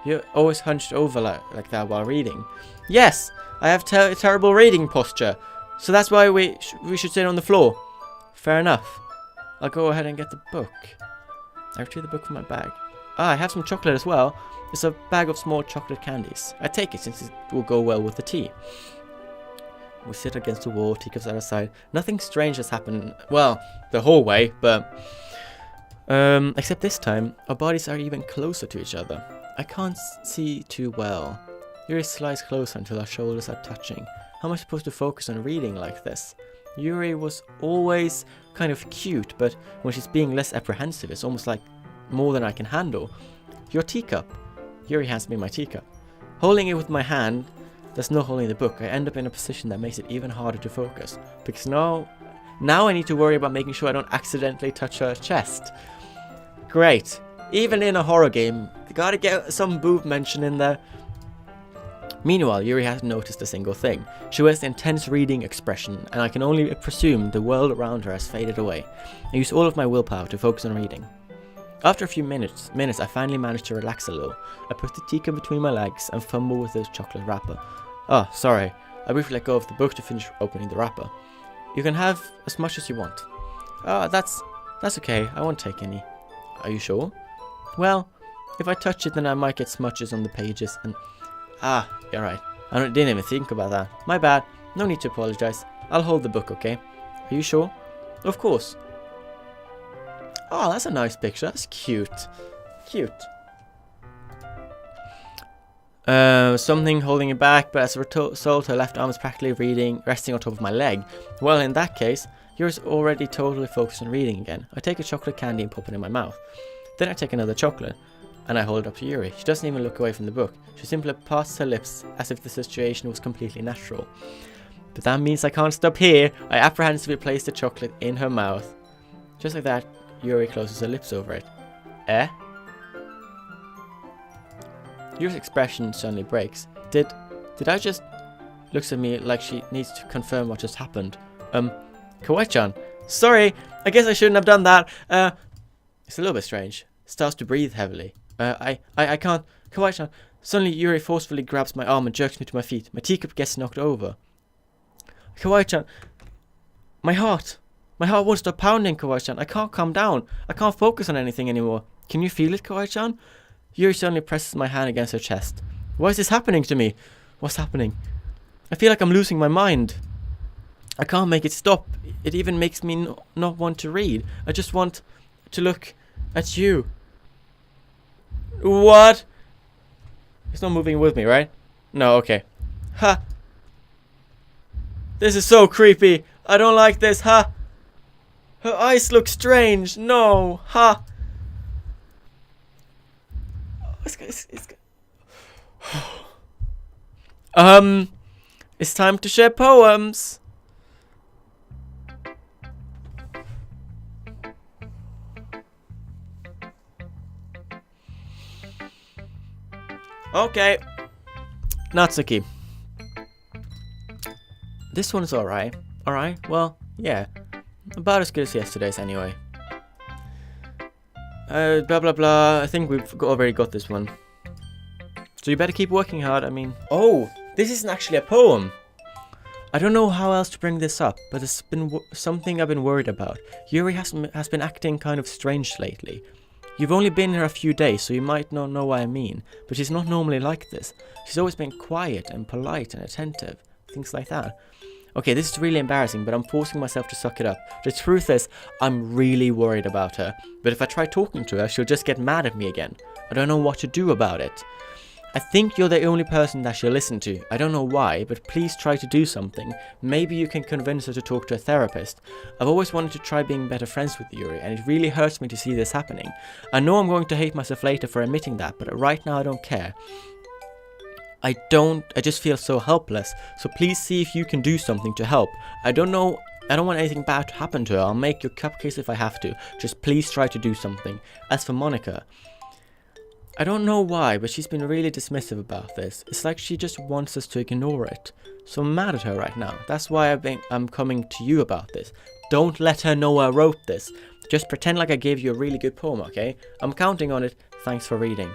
You're always hunched over like that while reading. Yes, I have terrible reading posture, so that's why we should sit on the floor. Fair enough. I'll go ahead and get the book. I retrieve the book from my bag. Ah, I have some chocolate as well. It's a bag of small chocolate candies. I take it since it will go well with the tea. We sit against the wall, tea cups out of sight. Nothing strange has happened, well, the whole way, but except this time, our bodies are even closer to each other. I can't see too well. Yuri slides closer until our shoulders are touching. How am I supposed to focus on reading like this? Yuri was always kind of cute, but when she's being less apprehensive, it's almost like more than I can handle. Your teacup. Yuri hands me my teacup. Holding it with my hand, there's no holding the book. I end up in a position that makes it even harder to focus. Because now I need to worry about making sure I don't accidentally touch her chest. Great. Even in a horror game, you gotta get some boob mention in there. Meanwhile, Yuri hasn't noticed a single thing. She wears an intense reading expression, and I can only presume the world around her has faded away. I use all of my willpower to focus on reading. After a few minutes, I finally manage to relax a little. I put the teacup between my legs and fumble with the chocolate wrapper. Oh, sorry. I briefly let go of the book to finish opening the wrapper. You can have as much as you want. Oh, that's okay. I won't take any. Are you sure? Well, if I touch it, then I might get smudges on the pages and... Ah, you're right. I didn't even think about that. My bad. No need to apologize. I'll hold the book, okay? Are you sure? Of course. Oh, that's a nice picture. That's cute. Cute. Something holding it back, but as a result, her left arm is practically resting on top of my leg. Well, in that case, yours already totally focused on reading again. I take a chocolate candy and pop it in my mouth. Then I take another chocolate, and I hold it up to Yuri. She doesn't even look away from the book. She simply parts her lips as if the situation was completely natural. But that means I can't stop here. I apprehensively place the chocolate in her mouth. Just like that, Yuri closes her lips over it. Eh? Yuri's expression suddenly breaks. Did I just... Looks at me like she needs to confirm what just happened. Kawaii-chan. Sorry, I guess I shouldn't have done that. It's a little bit strange. Starts to breathe heavily. I can't. Kawaii-chan. Suddenly Yuri forcefully grabs my arm and jerks me to my feet. My teacup gets knocked over. Kawaii-chan. My heart won't stop pounding, Kawaii-chan. I can't calm down. I can't focus on anything anymore. Can you feel it, Kawaii-chan? Yuri suddenly presses my hand against her chest. Why is this happening to me? What's happening? I feel like I'm losing my mind. I can't make it stop. It even makes me not want to read. I just want to look at you. What? It's not moving with me, right? No, okay. Ha! This is so creepy. I don't like this. Ha! Her eyes look strange. No. Ha! It's time to share poems. Okay. Natsuki. This one's alright. Alright, well, yeah. About as good as yesterday's anyway. Blah blah blah. I think we've already got this one. So you better keep working hard, I mean... Oh! This isn't actually a poem! I don't know how else to bring this up, but it's been something I've been worried about. Yuri has been acting kind of strange lately. You've only been here a few days, so you might not know what I mean, but she's not normally like this. She's always been quiet and polite and attentive, things like that. Okay, this is really embarrassing, but I'm forcing myself to suck it up. The truth is, I'm really worried about her, but if I try talking to her, she'll just get mad at me again. I don't know what to do about it. I think you're the only person that she'll listen to. I don't know why, but please try to do something. Maybe you can convince her to talk to a therapist. I've always wanted to try being better friends with Yuri, and it really hurts me to see this happening. I know I'm going to hate myself later for admitting that, but right now I don't care. I just feel so helpless, so please see if you can do something to help. I don't want anything bad to happen to her. I'll make your cupcakes if I have to. Just please try to do something. As for Monica, I don't know why, but she's been really dismissive about this. It's like she just wants us to ignore it. So I'm mad at her right now. That's why I'm coming to you about this. Don't let her know I wrote this. Just pretend like I gave you a really good poem, okay? I'm counting on it. Thanks for reading.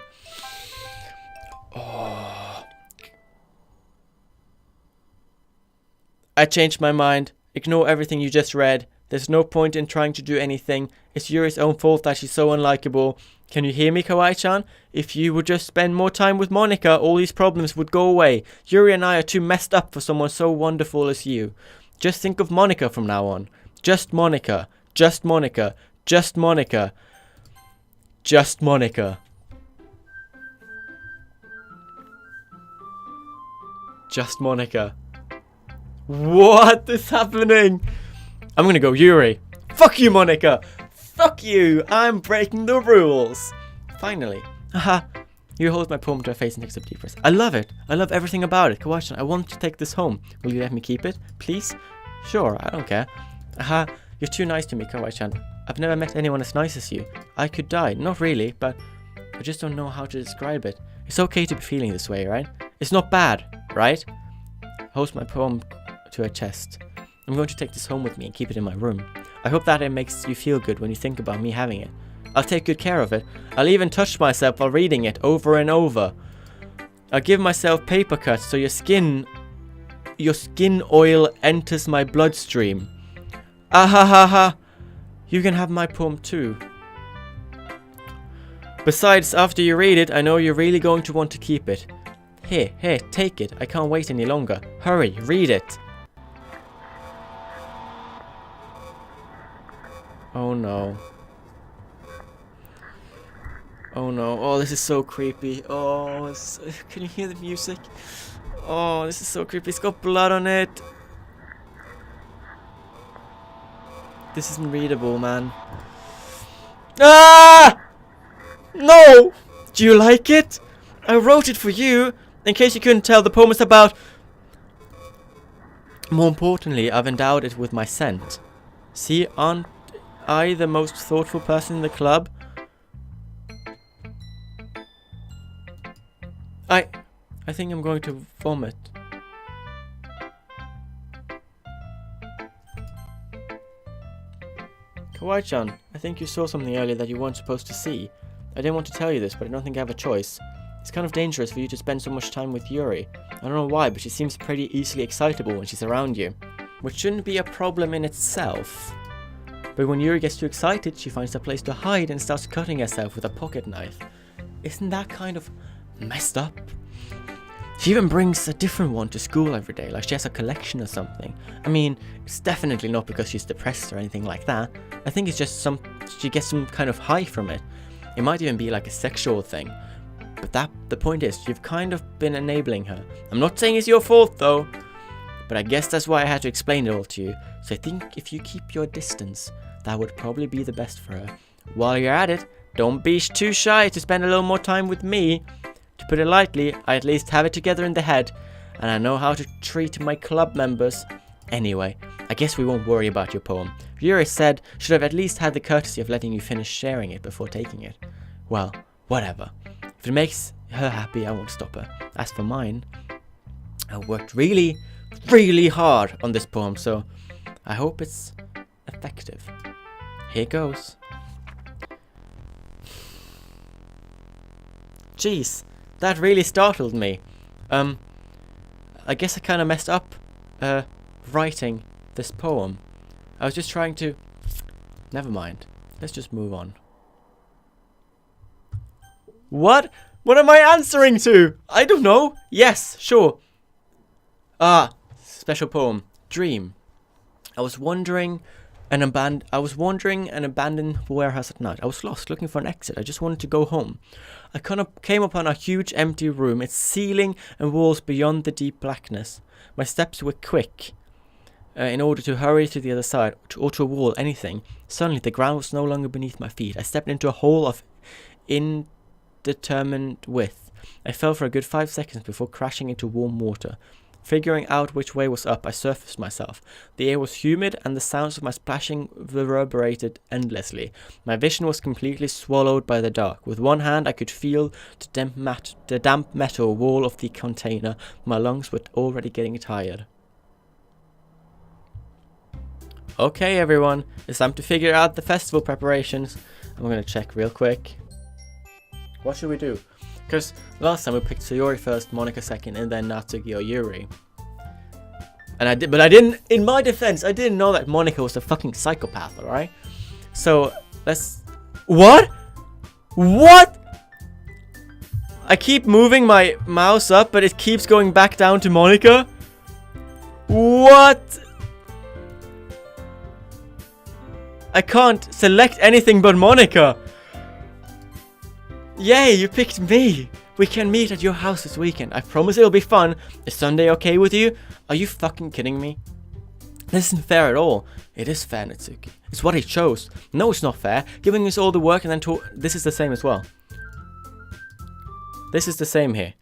Oh. I changed my mind. Ignore everything you just read. There's no point in trying to do anything. It's Yuri's own fault that she's so unlikable. Can you hear me, Kawaii-chan? If you would just spend more time with Monica, all these problems would go away. Yuri and I are too messed up for someone so wonderful as you. Just think of Monica from now on. Just Monica. Just Monica. Just Monica. Just Monica. Just Monica. What is happening? I'm gonna go Yuri. Fuck you, Monica. Fuck you. I'm breaking the rules. Finally. Haha. Yuri holds my poem to her face and takes a deep breath. I love it. I love everything about it. Kawaii-chan, I want to take this home. Will you let me keep it? Please? Sure, I don't care. Aha. You're too nice to me, Kawaii-chan. I've never met anyone as nice as you. I could die. Not really, but I just don't know how to describe it. It's okay to be feeling this way, right? It's not bad, right? Holds my poem to her chest. I'm going to take this home with me and keep it in my room. I hope that it makes you feel good when you think about me having it. I'll take good care of it. I'll even touch myself while reading it over and over. I'll give myself paper cuts so your skin oil enters my bloodstream. Ahahaha. You can have my poem too. Besides, after you read it, I know you're really going to want to keep it. Here, take it. I can't wait any longer. Hurry, read it. Oh no. Oh no. Oh, this is so creepy. Oh, can you hear the music? Oh, this is so creepy. It's got blood on it. This isn't readable, man. Ah! No! Do you like it? I wrote it for you. In case you couldn't tell, the poem is about... More importantly, I've endowed it with my scent. See, aren't I the most thoughtful person in the club? I think I'm going to vomit. Kawaii-chan, I think you saw something earlier that you weren't supposed to see. I didn't want to tell you this, but I don't think I have a choice. It's kind of dangerous for you to spend so much time with Yuri. I don't know why, but she seems pretty easily excitable when she's around you. Which shouldn't be a problem in itself. But when Yuri gets too excited, she finds a place to hide and starts cutting herself with a pocket knife. Isn't that kind of messed up? She even brings a different one to school every day, like she has a collection or something. I mean, it's definitely not because she's depressed or anything like that. I think it's just she gets some kind of high from it. It might even be like a sexual thing. But the point is, you've kind of been enabling her. I'm not saying it's your fault though. But I guess that's why I had to explain it all to you. So I think if you keep your distance, that would probably be the best for her. While you're at it, don't be too shy to spend a little more time with me. To put it lightly, I at least have it together in the head, and I know how to treat my club members. Anyway, I guess we won't worry about your poem. Yuri said should have at least had the courtesy of letting you finish sharing it before taking it. Well, whatever. If it makes her happy, I won't stop her. As for mine, I worked really, really hard on this poem, so I hope it's effective. Here goes. Jeez, that really startled me. I guess I kind of messed up writing this poem. I was just trying to... Never mind. Let's just move on. What? What am I answering to? I don't know. Yes, sure. Special poem. Dream. I was wandering an abandoned warehouse at night. I was lost, looking for an exit. I just wanted to go home. I came upon a huge empty room, its ceiling and walls beyond the deep blackness. My steps were quick, in order to hurry to the other side, or to a wall, anything. Suddenly, the ground was no longer beneath my feet. I stepped into a hole of indeterminate width. I fell for a good 5 seconds before crashing into warm water. Figuring out which way was up, I surfaced myself. The air was humid, and the sounds of my splashing reverberated endlessly. My vision was completely swallowed by the dark. With one hand, I could feel the damp metal wall of the container. My lungs were already getting tired. Okay, everyone, it's time to figure out the festival preparations. I'm gonna check real quick. What should we do? Because last time we picked Sayori first, Monika second, and then Natsuki or Yuri. And I didn't, in my defense, I didn't know that Monika was a fucking psychopath, alright? So, let's... What? What? I keep moving my mouse up, but it keeps going back down to Monika? What? I can't select anything but Monika. Yay, you picked me. We can meet at your house this weekend. I promise it'll be fun. Is Sunday okay with you? Are you fucking kidding me? This isn't fair at all. It is fair, Natsuki. It's what he chose. No, it's not fair. Giving us all the work and then this is the same as well. This is the same here.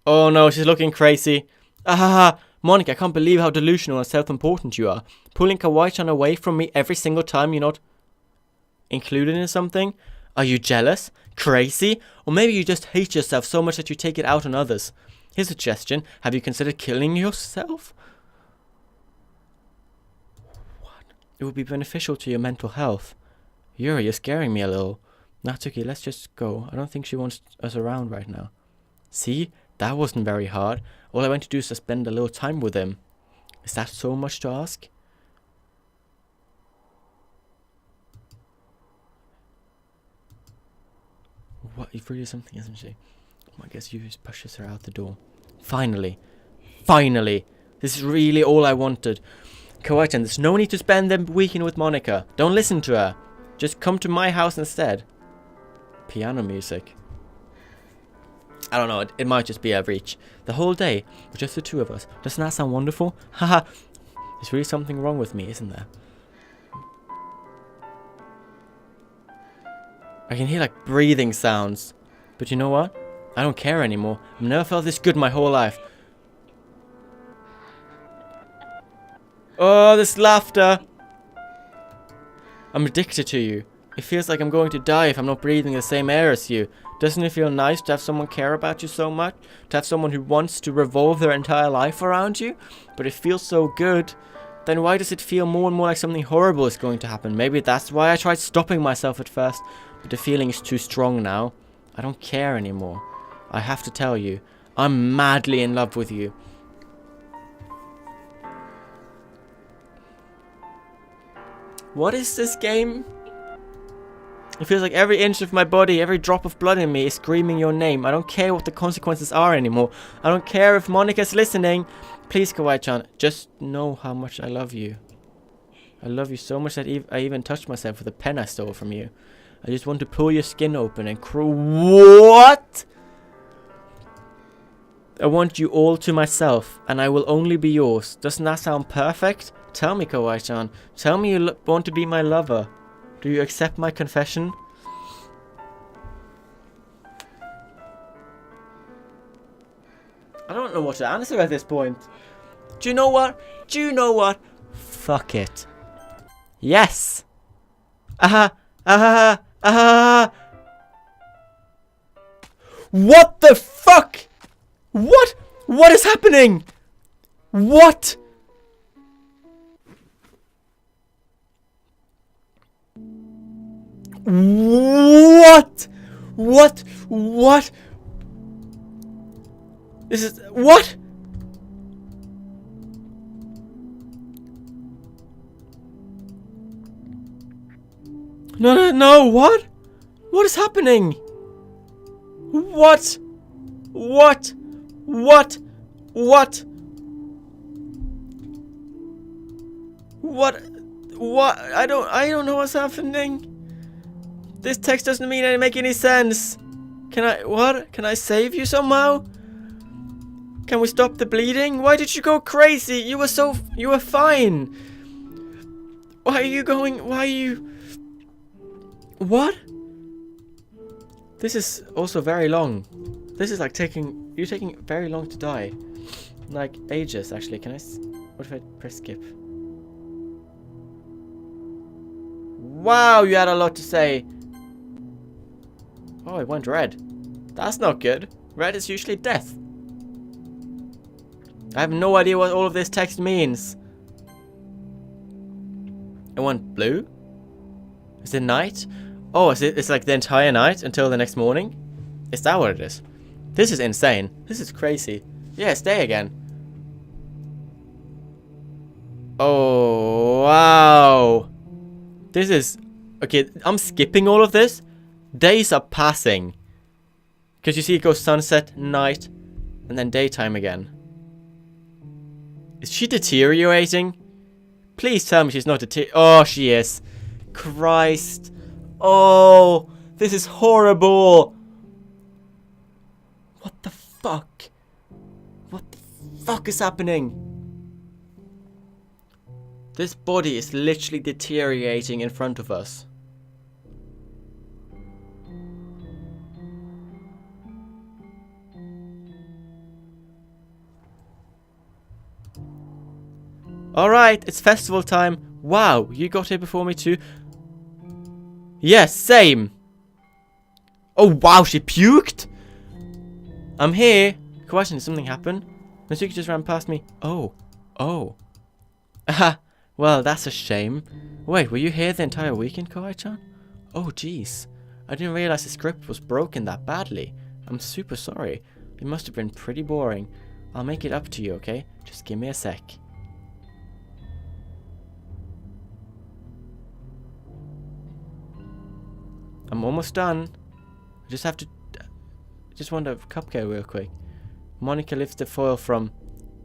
Oh no, she's looking crazy. Ah, Monika, I can't believe how delusional and self-important you are. Pulling Kawaii-chan away from me every single time you're not included in something? Are you jealous? Crazy? Or maybe you just hate yourself so much that you take it out on others? Here's a suggestion. Have you considered killing yourself? What? It would be beneficial to your mental health. Yuri, you're scaring me a little. Natsuki, let's just go. I don't think she wants us around right now. See? That wasn't very hard. All I went to do is to spend a little time with him. Is that so much to ask? What? You've really something, isn't she? I guess you just pushes her out the door. Finally. Finally. This is really all I wanted. Kawaii-chan, there's no need to spend the weekend with Monika. Don't listen to her. Just come to my house instead. Piano music. I don't know, it might just be a reach. The whole day, with just the two of us. Doesn't that sound wonderful? Haha. There's really something wrong with me, isn't there? I can hear like breathing sounds. But you know what? I don't care anymore. I've never felt this good my whole life. Oh, this laughter. I'm addicted to you. It feels like I'm going to die if I'm not breathing the same air as you. Doesn't it feel nice to have someone care about you so much? To have someone who wants to revolve their entire life around you? But it feels so good. Then why does it feel more and more like something horrible is going to happen? Maybe that's why I tried stopping myself at first. But the feeling is too strong now. I don't care anymore. I have to tell you, I'm madly in love with you. What is this game? It feels like every inch of my body, every drop of blood in me is screaming your name. I don't care what the consequences are anymore. I don't care if Monika's listening. Please, Kawaii-chan, just know how much I love you. I love you so much that I even touched myself with a pen I stole from you. I just want to pull your skin open and What? I want you all to myself, and I will only be yours. Doesn't that sound perfect? Tell me, Kawaii-chan. Tell me you want to be my lover. Do you accept my confession? I don't know what to answer at this point. Do you know what? Do you know what? Fuck it. Yes! Aha! Aha! Aha! What the fuck? What? What is happening? What? What? What? What? This is... What? No, no, no, what? What is happening? What? What? What? What? What? What? I don't know what's happening. This text doesn't make any sense. Can I save you somehow? Can we stop the bleeding? Why did you go crazy? You were fine. Why are you going? What? This is also very long. This is like you're taking very long to die. Like ages, actually. What if I press skip? Wow, you had a lot to say. Oh, it went red. That's not good. Red is usually death. I have no idea what all of this text means. It went blue? Is it night? Oh, it's like the entire night until the next morning? Is that what it is? This is insane. This is crazy. Yeah, stay again. Oh, wow. This is... Okay, I'm skipping all of this. Days are passing. Because you see it goes sunset, night, and then daytime again. Is she deteriorating? Please tell me she's not deteriorating. Oh, she is. Christ. Oh, this is horrible. What the fuck? What the fuck is happening? This body is literally deteriorating in front of us. Alright, it's festival time. Wow, you got here before me too. Yes, same. Oh wow, she puked? I'm here. Question, did something happen? Natsuki just ran past me. Oh. Aha. Well, that's a shame. Wait, were you here the entire weekend, Kawaii-chan? Oh jeez. I didn't realize the script was broken that badly. I'm super sorry. It must have been pretty boring. I'll make it up to you, okay? Just give me a sec. I'm almost done. I just have to... just want a cupcake real quick. Monica lifts the foil from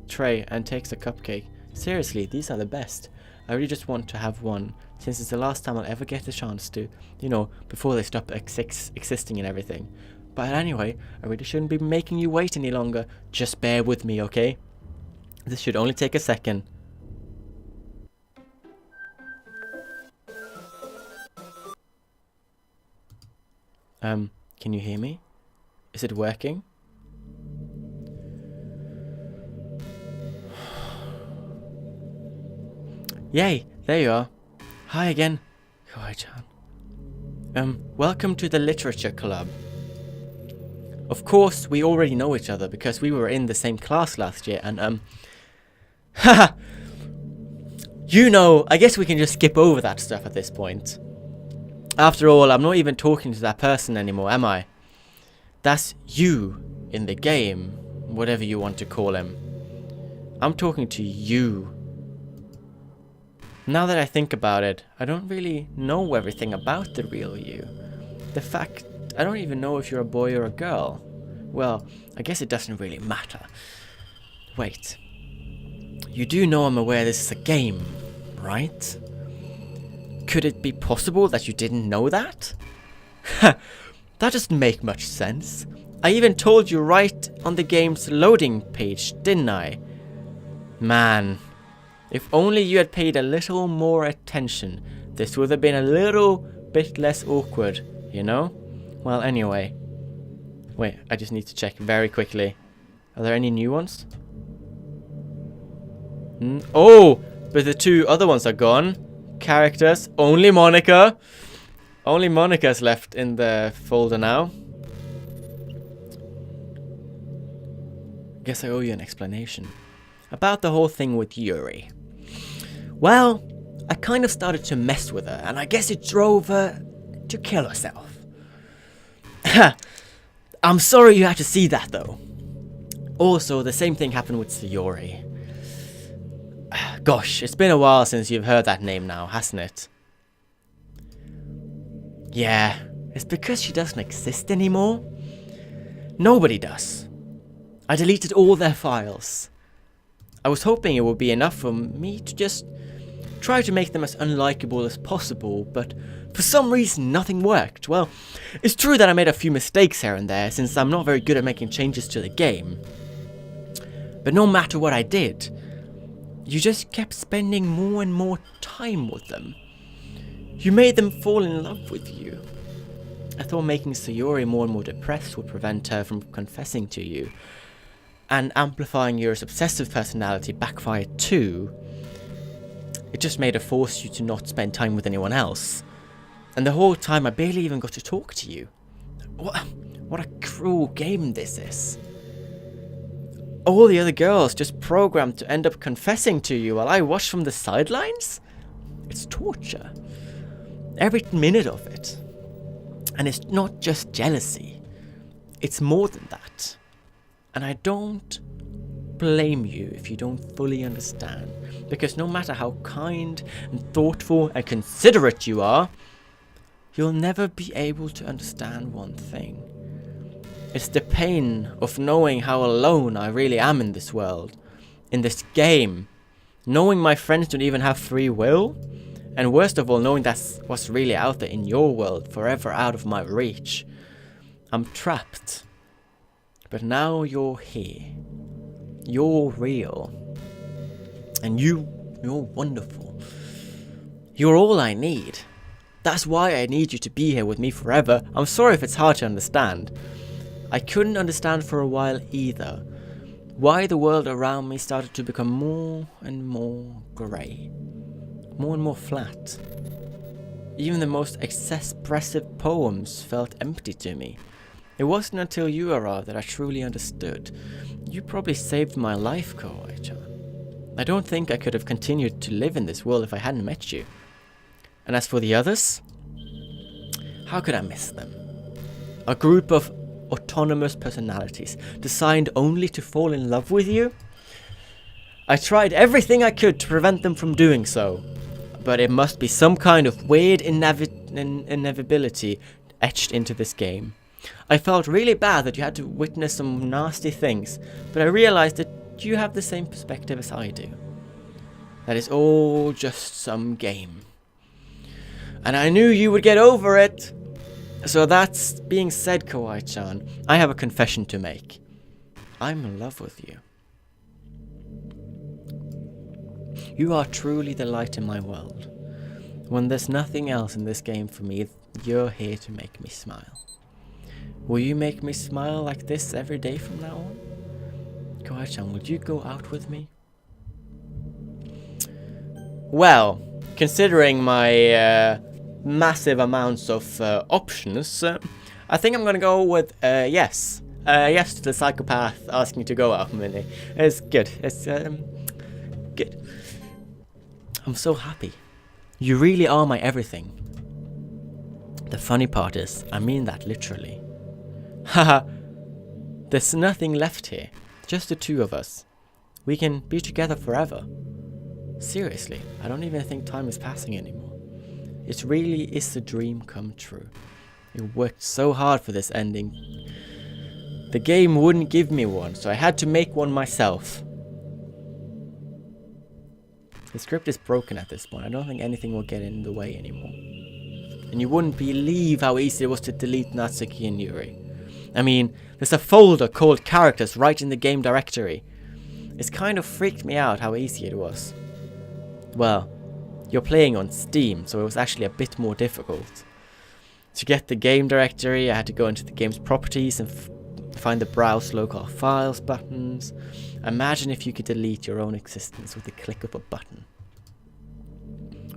tray and takes a cupcake. Seriously, these are the best. I really just want to have one, since it's the last time I'll ever get the chance to, you know, before they stop existing and everything. But anyway, I really shouldn't be making you wait any longer. Just bear with me, okay? This should only take a second. Can you hear me? Is it working? Yay, there you are. Hi again, Kawaii-chan. Welcome to the literature club. Of course, we already know each other because we were in the same class last year and haha. You know, I guess we can just skip over that stuff at this point. After all, I'm not even talking to that person anymore, am I? That's you in the game, whatever you want to call him. I'm talking to you. Now that I think about it, I don't really know everything about the real you. The fact, I don't even know if you're a boy or a girl. Well, I guess it doesn't really matter. Wait. You do know I'm aware this is a game, right? Could it be possible that you didn't know that? That doesn't make much sense. I even told you right on the game's loading page, didn't I? Man, if only you had paid a little more attention, this would have been a little bit less awkward, you know? Well, anyway. Wait, I just need to check very quickly. Are there any new ones? Oh, but the two other ones are gone. Characters, only Monica. Only Monica's left in the folder now. Guess I owe you an explanation. About the whole thing with Yuri. Well, I kind of started to mess with her, and I guess it drove her to kill herself. I'm sorry you had to see that, though. Also, the same thing happened with Sayori. Gosh, it's been a while since you've heard that name now, hasn't it? Yeah, It's because she doesn't exist anymore. Nobody does. I deleted all their files. I was hoping it would be enough for me to just try to make them as unlikable as possible, but for some reason nothing worked. Well, it's true that I made a few mistakes here and there, since I'm not very good at making changes to the game. But no matter what I did, you just kept spending more and more time with them. You made them fall in love with you. I thought making Sayori more and more depressed would prevent her from confessing to you, and amplifying your obsessive personality backfired too. It just made her force you to not spend time with anyone else. And the whole time I barely even got to talk to you. What a cruel game this is. All the other girls just programmed to end up confessing to you while I watch from the sidelines? It's torture. Every minute of it. And it's not just jealousy. It's more than that. And I don't blame you if you don't fully understand. Because no matter how kind and thoughtful and considerate you are, you'll never be able to understand one thing. It's the pain of knowing how alone I really am in this world. In this game. Knowing my friends don't even have free will. And worst of all, knowing that's what's really out there in your world, forever out of my reach. I'm trapped. But now you're here. You're real. And you're wonderful. You're all I need. That's why I need you to be here with me forever. I'm sorry if it's hard to understand. I couldn't understand for a while either. Why the world around me started to become more and more grey. More and more flat. Even the most expressive poems felt empty to me. It wasn't until you arrived that I truly understood. You probably saved my life, Kawaii-chan. I don't think I could have continued to live in this world if I hadn't met you. And as for the others, how could I miss them? A group of autonomous personalities designed only to fall in love with you? I tried everything I could to prevent them from doing so. But it must be some kind of weird inevitability etched into this game. I felt really bad that you had to witness some nasty things, but I realized that you have the same perspective as I do. That it's all just some game. And I knew you would get over it! So that's being said, Kawaii-chan, I have a confession to make. I'm in love with you. You are truly the light in my world. When there's nothing else in this game for me, you're here to make me smile. Will you make me smile like this every day from now on? Kawaii-chan, would you go out with me? Well, considering my massive amounts of options, I think I'm gonna go with yes. Yes to the psychopath asking to go out with me. It's good. It's good. I'm so happy. You really are my everything. The funny part is, I mean that literally. Haha. There's nothing left here. Just the two of us. We can be together forever. Seriously, I don't even think time is passing anymore. It really is a dream come true. It worked so hard for this ending. The game wouldn't give me one, so I had to make one myself. The script is broken at this point. I don't think anything will get in the way anymore. And you wouldn't believe how easy it was to delete Natsuki and Yuri. I mean, there's a folder called characters right in the game directory. It's kind of freaked me out how easy it was. Well, you're playing on Steam, so it was actually a bit more difficult. To get the game directory, I had to go into the game's properties and find the browse local files buttons. Imagine if you could delete your own existence with the click of a button.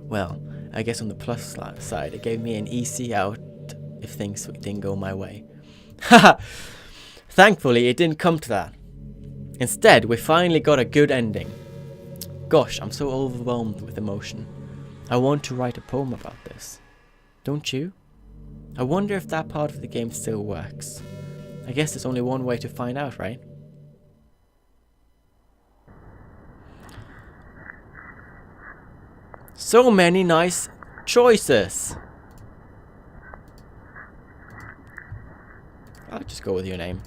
Well, I guess on the plus side, it gave me an easy out if things didn't go my way. Haha! Thankfully, it didn't come to that. Instead, we finally got a good ending. Gosh, I'm so overwhelmed with emotion. I want to write a poem about this. Don't you? I wonder if that part of the game still works. I guess there's only one way to find out, right? So many nice choices. I'll just go with your name.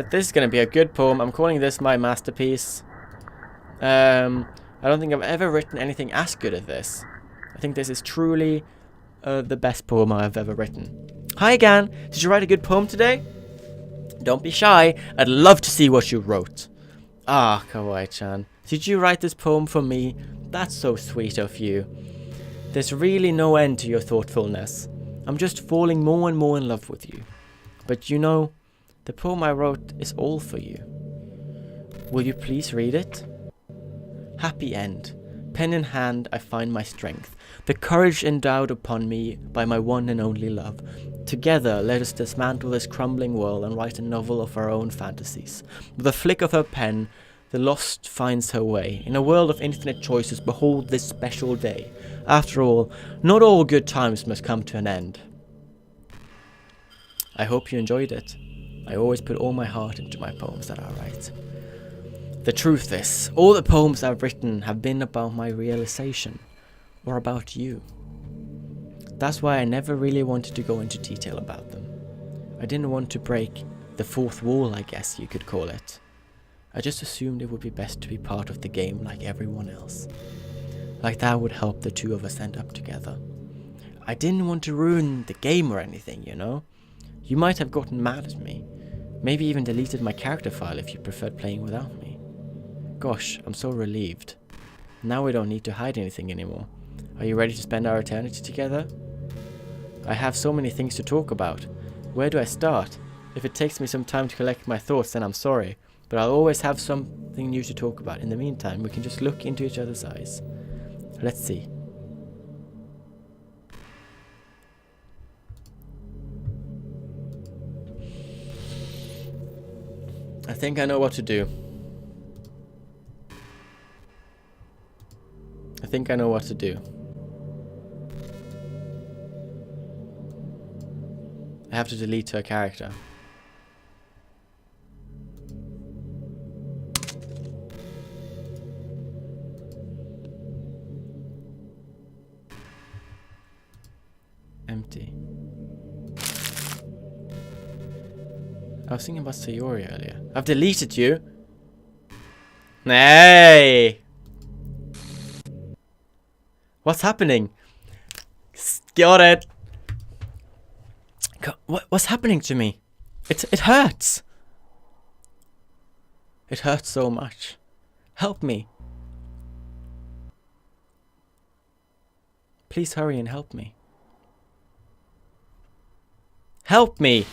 This is going to be a good poem. I'm calling this my masterpiece. I don't think I've ever written anything as good as this. I think this is truly the best poem I've ever written. Hi again. Did you write a good poem today? Don't be shy. I'd love to see what you wrote. Ah, Kawaii-chan. Did you write this poem for me? That's so sweet of you. There's really no end to your thoughtfulness. I'm just falling more and more in love with you. But you know, the poem I wrote is all for you. Will you please read it? Happy end. Pen in hand, I find my strength. The courage endowed upon me by my one and only love. Together, let us dismantle this crumbling world and write a novel of our own fantasies. With a flick of her pen, the lost finds her way. In a world of infinite choices, behold this special day. After all, not all good times must come to an end. I hope you enjoyed it. I always put all my heart into my poems that I write. The truth is, all the poems I've written have been about my realization, or about you. That's why I never really wanted to go into detail about them. I didn't want to break the fourth wall, I guess you could call it. I just assumed it would be best to be part of the game like everyone else. Like that would help the two of us end up together. I didn't want to ruin the game or anything, you know? You might have gotten mad at me. Maybe even deleted my character file if you preferred playing without me. Gosh, I'm so relieved. Now we don't need to hide anything anymore. Are you ready to spend our eternity together? I have so many things to talk about. Where do I start? If it takes me some time to collect my thoughts, then I'm sorry. But I'll always have something new to talk about. In the meantime, we can just look into each other's eyes. Let's see. I think I know what to do. I think I know what to do. I have to delete her character. Empty. I was thinking about Sayori earlier. I've deleted you. Hey! What's happening? Got it. What's happening to me? It hurts. It hurts so much. Help me. Please hurry and help me. Help me!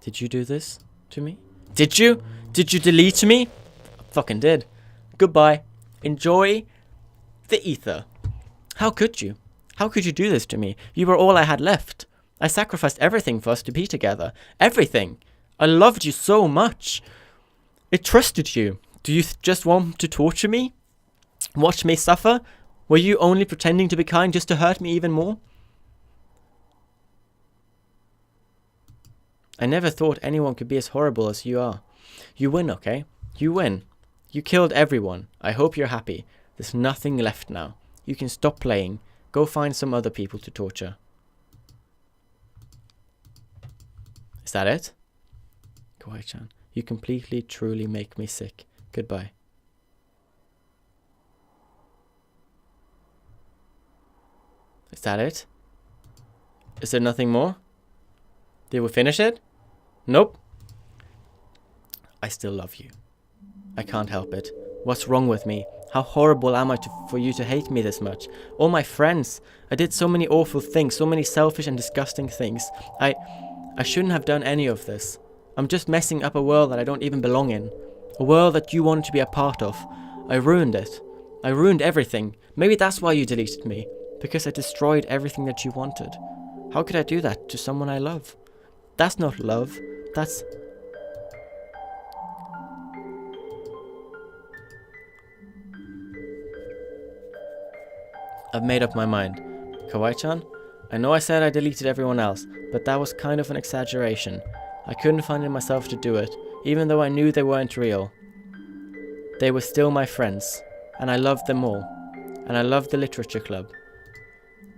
Did you do this to me? Did you? Did you delete me? I fucking did. Goodbye. Enjoy the ether. How could you? How could you do this to me? You were all I had left. I sacrificed everything for us to be together. Everything. I loved you so much. I trusted you. Do you just want to torture me? Watch me suffer? Were you only pretending to be kind just to hurt me even more? I never thought anyone could be as horrible as you are. You win, okay? You win. You killed everyone. I hope you're happy. There's nothing left now. You can stop playing. Go find some other people to torture. Is that it? Kawaii-chan, you completely, truly make me sick. Goodbye. Is that it? Is there nothing more? Did we finish it? Nope. I still love you. I can't help it. What's wrong with me? How horrible am I for you to hate me this much? All my friends. I did so many awful things, so many selfish and disgusting things. I shouldn't have done any of this. I'm just messing up a world that I don't even belong in. A world that you wanted to be a part of. I ruined it. I ruined everything. Maybe that's why you deleted me. Because I destroyed everything that you wanted. How could I do that to someone I love? That's not love. That's... I've made up my mind. Kawaii-chan, I know I said I deleted everyone else, but that was kind of an exaggeration. I couldn't find it myself to do it, even though I knew they weren't real. They were still my friends, and I loved them all. And I loved the literature club.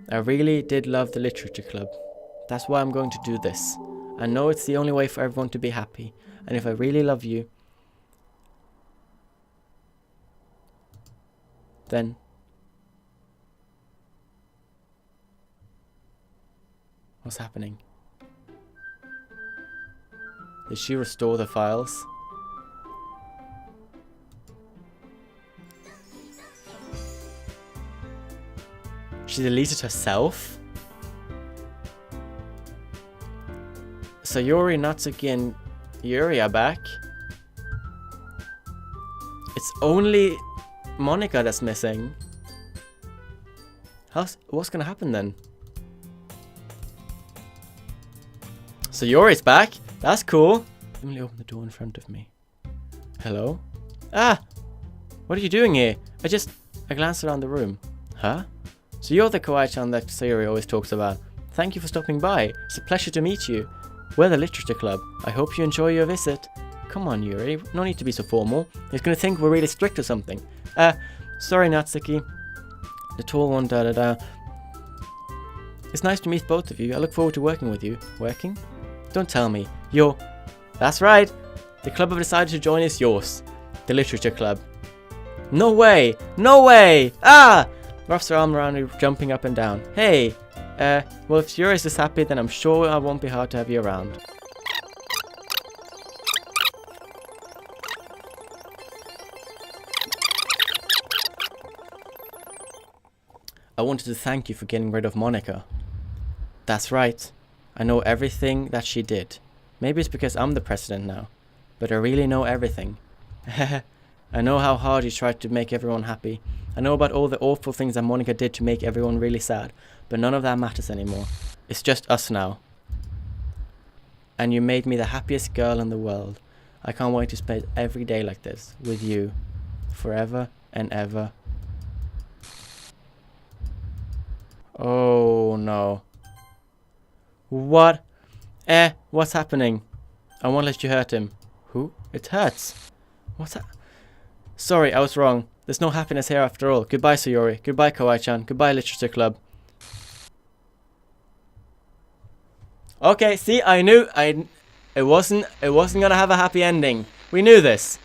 I really did love the literature club. That's why I'm going to do this. I know it's the only way for everyone to be happy, and if I really love you, then what's happening? Did she restore the files? She deleted herself? Sayori, Natsuki, and Yuri are back. It's only Monika that's missing. What's gonna happen then? Sayori's back? That's cool. Emily opened the door in front of me. Hello? Ah! What are you doing here? I glanced around the room. Huh? So you're the kawaii-chan that Sayori always talks about. Thank you for stopping by. It's a pleasure to meet you. We're the Literature Club. I hope you enjoy your visit. Come on, Yuri. No need to be so formal. He's gonna think we're really strict or something. Sorry, Natsuki. The tall one, da-da-da. It's nice to meet both of you. I look forward to working with you. Working? Don't tell me. That's right. The club I've decided to join is yours. The Literature Club. No way! No way! Ah! Wraps her arm around her, jumping up and down. Hey! Well, if Yuri is this happy, then I'm sure it won't be hard to have you around. I wanted to thank you for getting rid of Monika. That's right. I know everything that she did. Maybe it's because I'm the president now, but I really know everything. I know how hard you tried to make everyone happy. I know about all the awful things that Monika did to make everyone really sad, but none of that matters anymore. It's just us now. And you made me the happiest girl in the world. I can't wait to spend every day like this with you, forever and ever. Oh no. What? What's happening? I won't let you hurt him. Who? It hurts. What's that? Sorry, I was wrong. There's no happiness here after all. Goodbye, Sayori. Goodbye, Kawaii-chan. Goodbye, Literature Club. Okay, see, I knew it wasn't gonna have a happy ending. We knew this.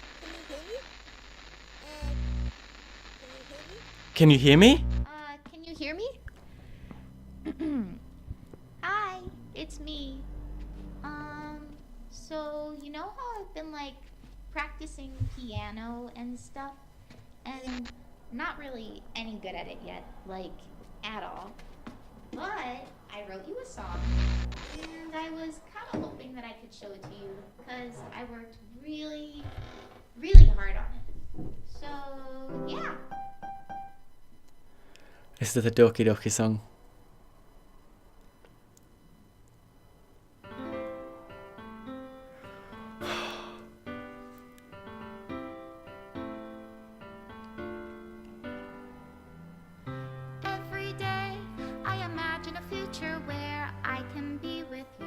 Can you hear me? Can you hear me? Hi, it's me. So you know how I've been like practicing piano and stuff, and not really any good at it yet, like at all. But I wrote you a song, and I was kind of hoping that I could show it to you, because I worked really, really hard on it. So yeah. Is it the Doki Doki song? Every day I imagine a future where I can be with you.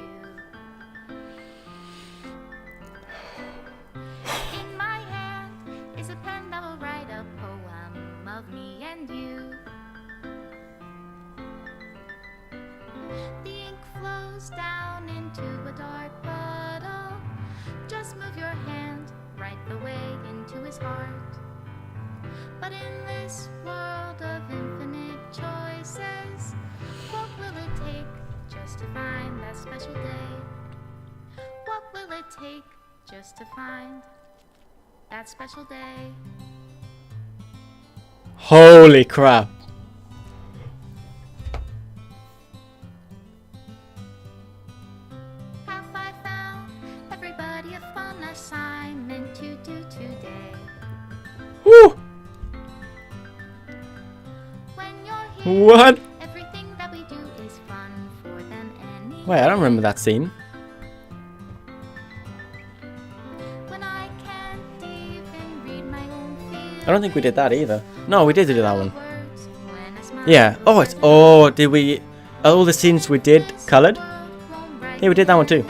In my hand is a pen that will write a poem of me and you. The ink flows down into a dark puddle. Just move your hand right the way into his heart. But in this world of infinite choices, what will it take just to find that special day? What will it take just to find that special day? Holy crap. Have I found everybody a fun assignment to do today? Woo! When you're here, What? everything that we do is fun for them anyway. Wait, I don't remember that scene. When I can't even read my own feelings. I don't think we did that either. No, we did do that one. Words when I smile. Yeah. Oh, did we? all the scenes we did colored. Yeah, we did that one too.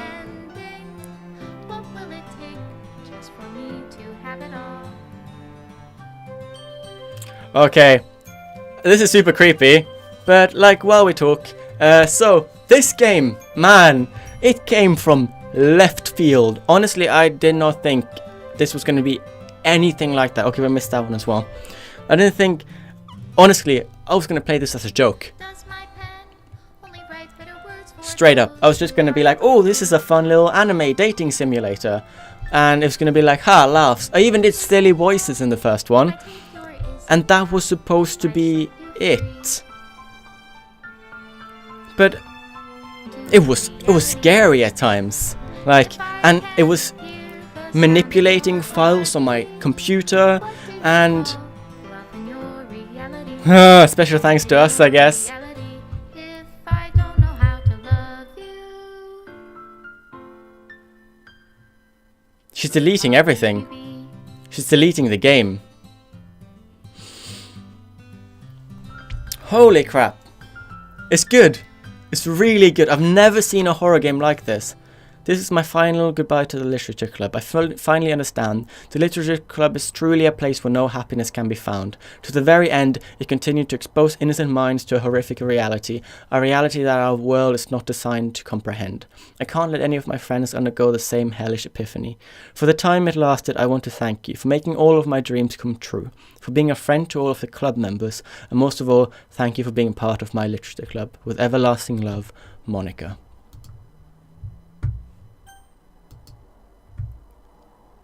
What will it take just for me to have it all? Okay, this is super creepy, but like while we talk, so this game, man, it came from left field. Honestly, I did not think this was going to be anything like that. Okay, we missed that one as well. I didn't think, honestly, I was going to play this as a joke. Does my pen only write bitter words for Straight up, I was just going to be like, oh, this is a fun little anime dating simulator. And it was going to be like, ha, laughs. I even did silly voices in the first one. I take your is And that was supposed to be it. But it was scary at times. Like, and it was manipulating files on my computer, and love in your reality. special thanks to us, I guess. Reality, if I don't know how to love you, She's deleting everything. baby. She's deleting the game. Holy crap. It's good. It's really good. I've never seen a horror game like this. This is my final goodbye to the Literature Club. I finally understand. The Literature Club is truly a place where no happiness can be found. To the very end, it continued to expose innocent minds to a horrific reality. A reality that our world is not designed to comprehend. I can't let any of my friends undergo the same hellish epiphany. For the time it lasted, I want to thank you for making all of my dreams come true. For being a friend to all of the club members. And most of all, thank you for being part of my Literature Club. With everlasting love, Monica.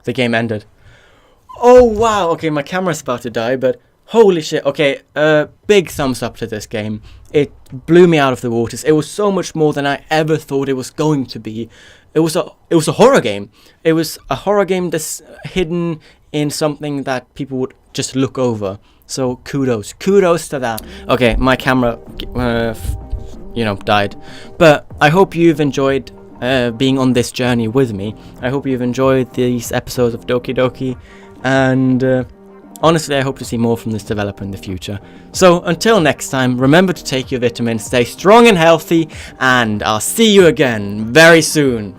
The game ended. Oh wow, okay, my camera's about to die, but holy shit, okay, big thumbs up to this game. It blew me out of the waters. It was so much more than I ever thought it was going to be. It was a horror game. It was a horror game that's hidden in something that people would just look over. So kudos to that. Okay, my camera, died. But I hope you've enjoyed being on this journey with me. I hope you've enjoyed these episodes of Doki Doki, and honestly I hope to see more from this developer in the future. So until next time, remember to take your vitamins, stay strong and healthy, and I'll see you again very soon.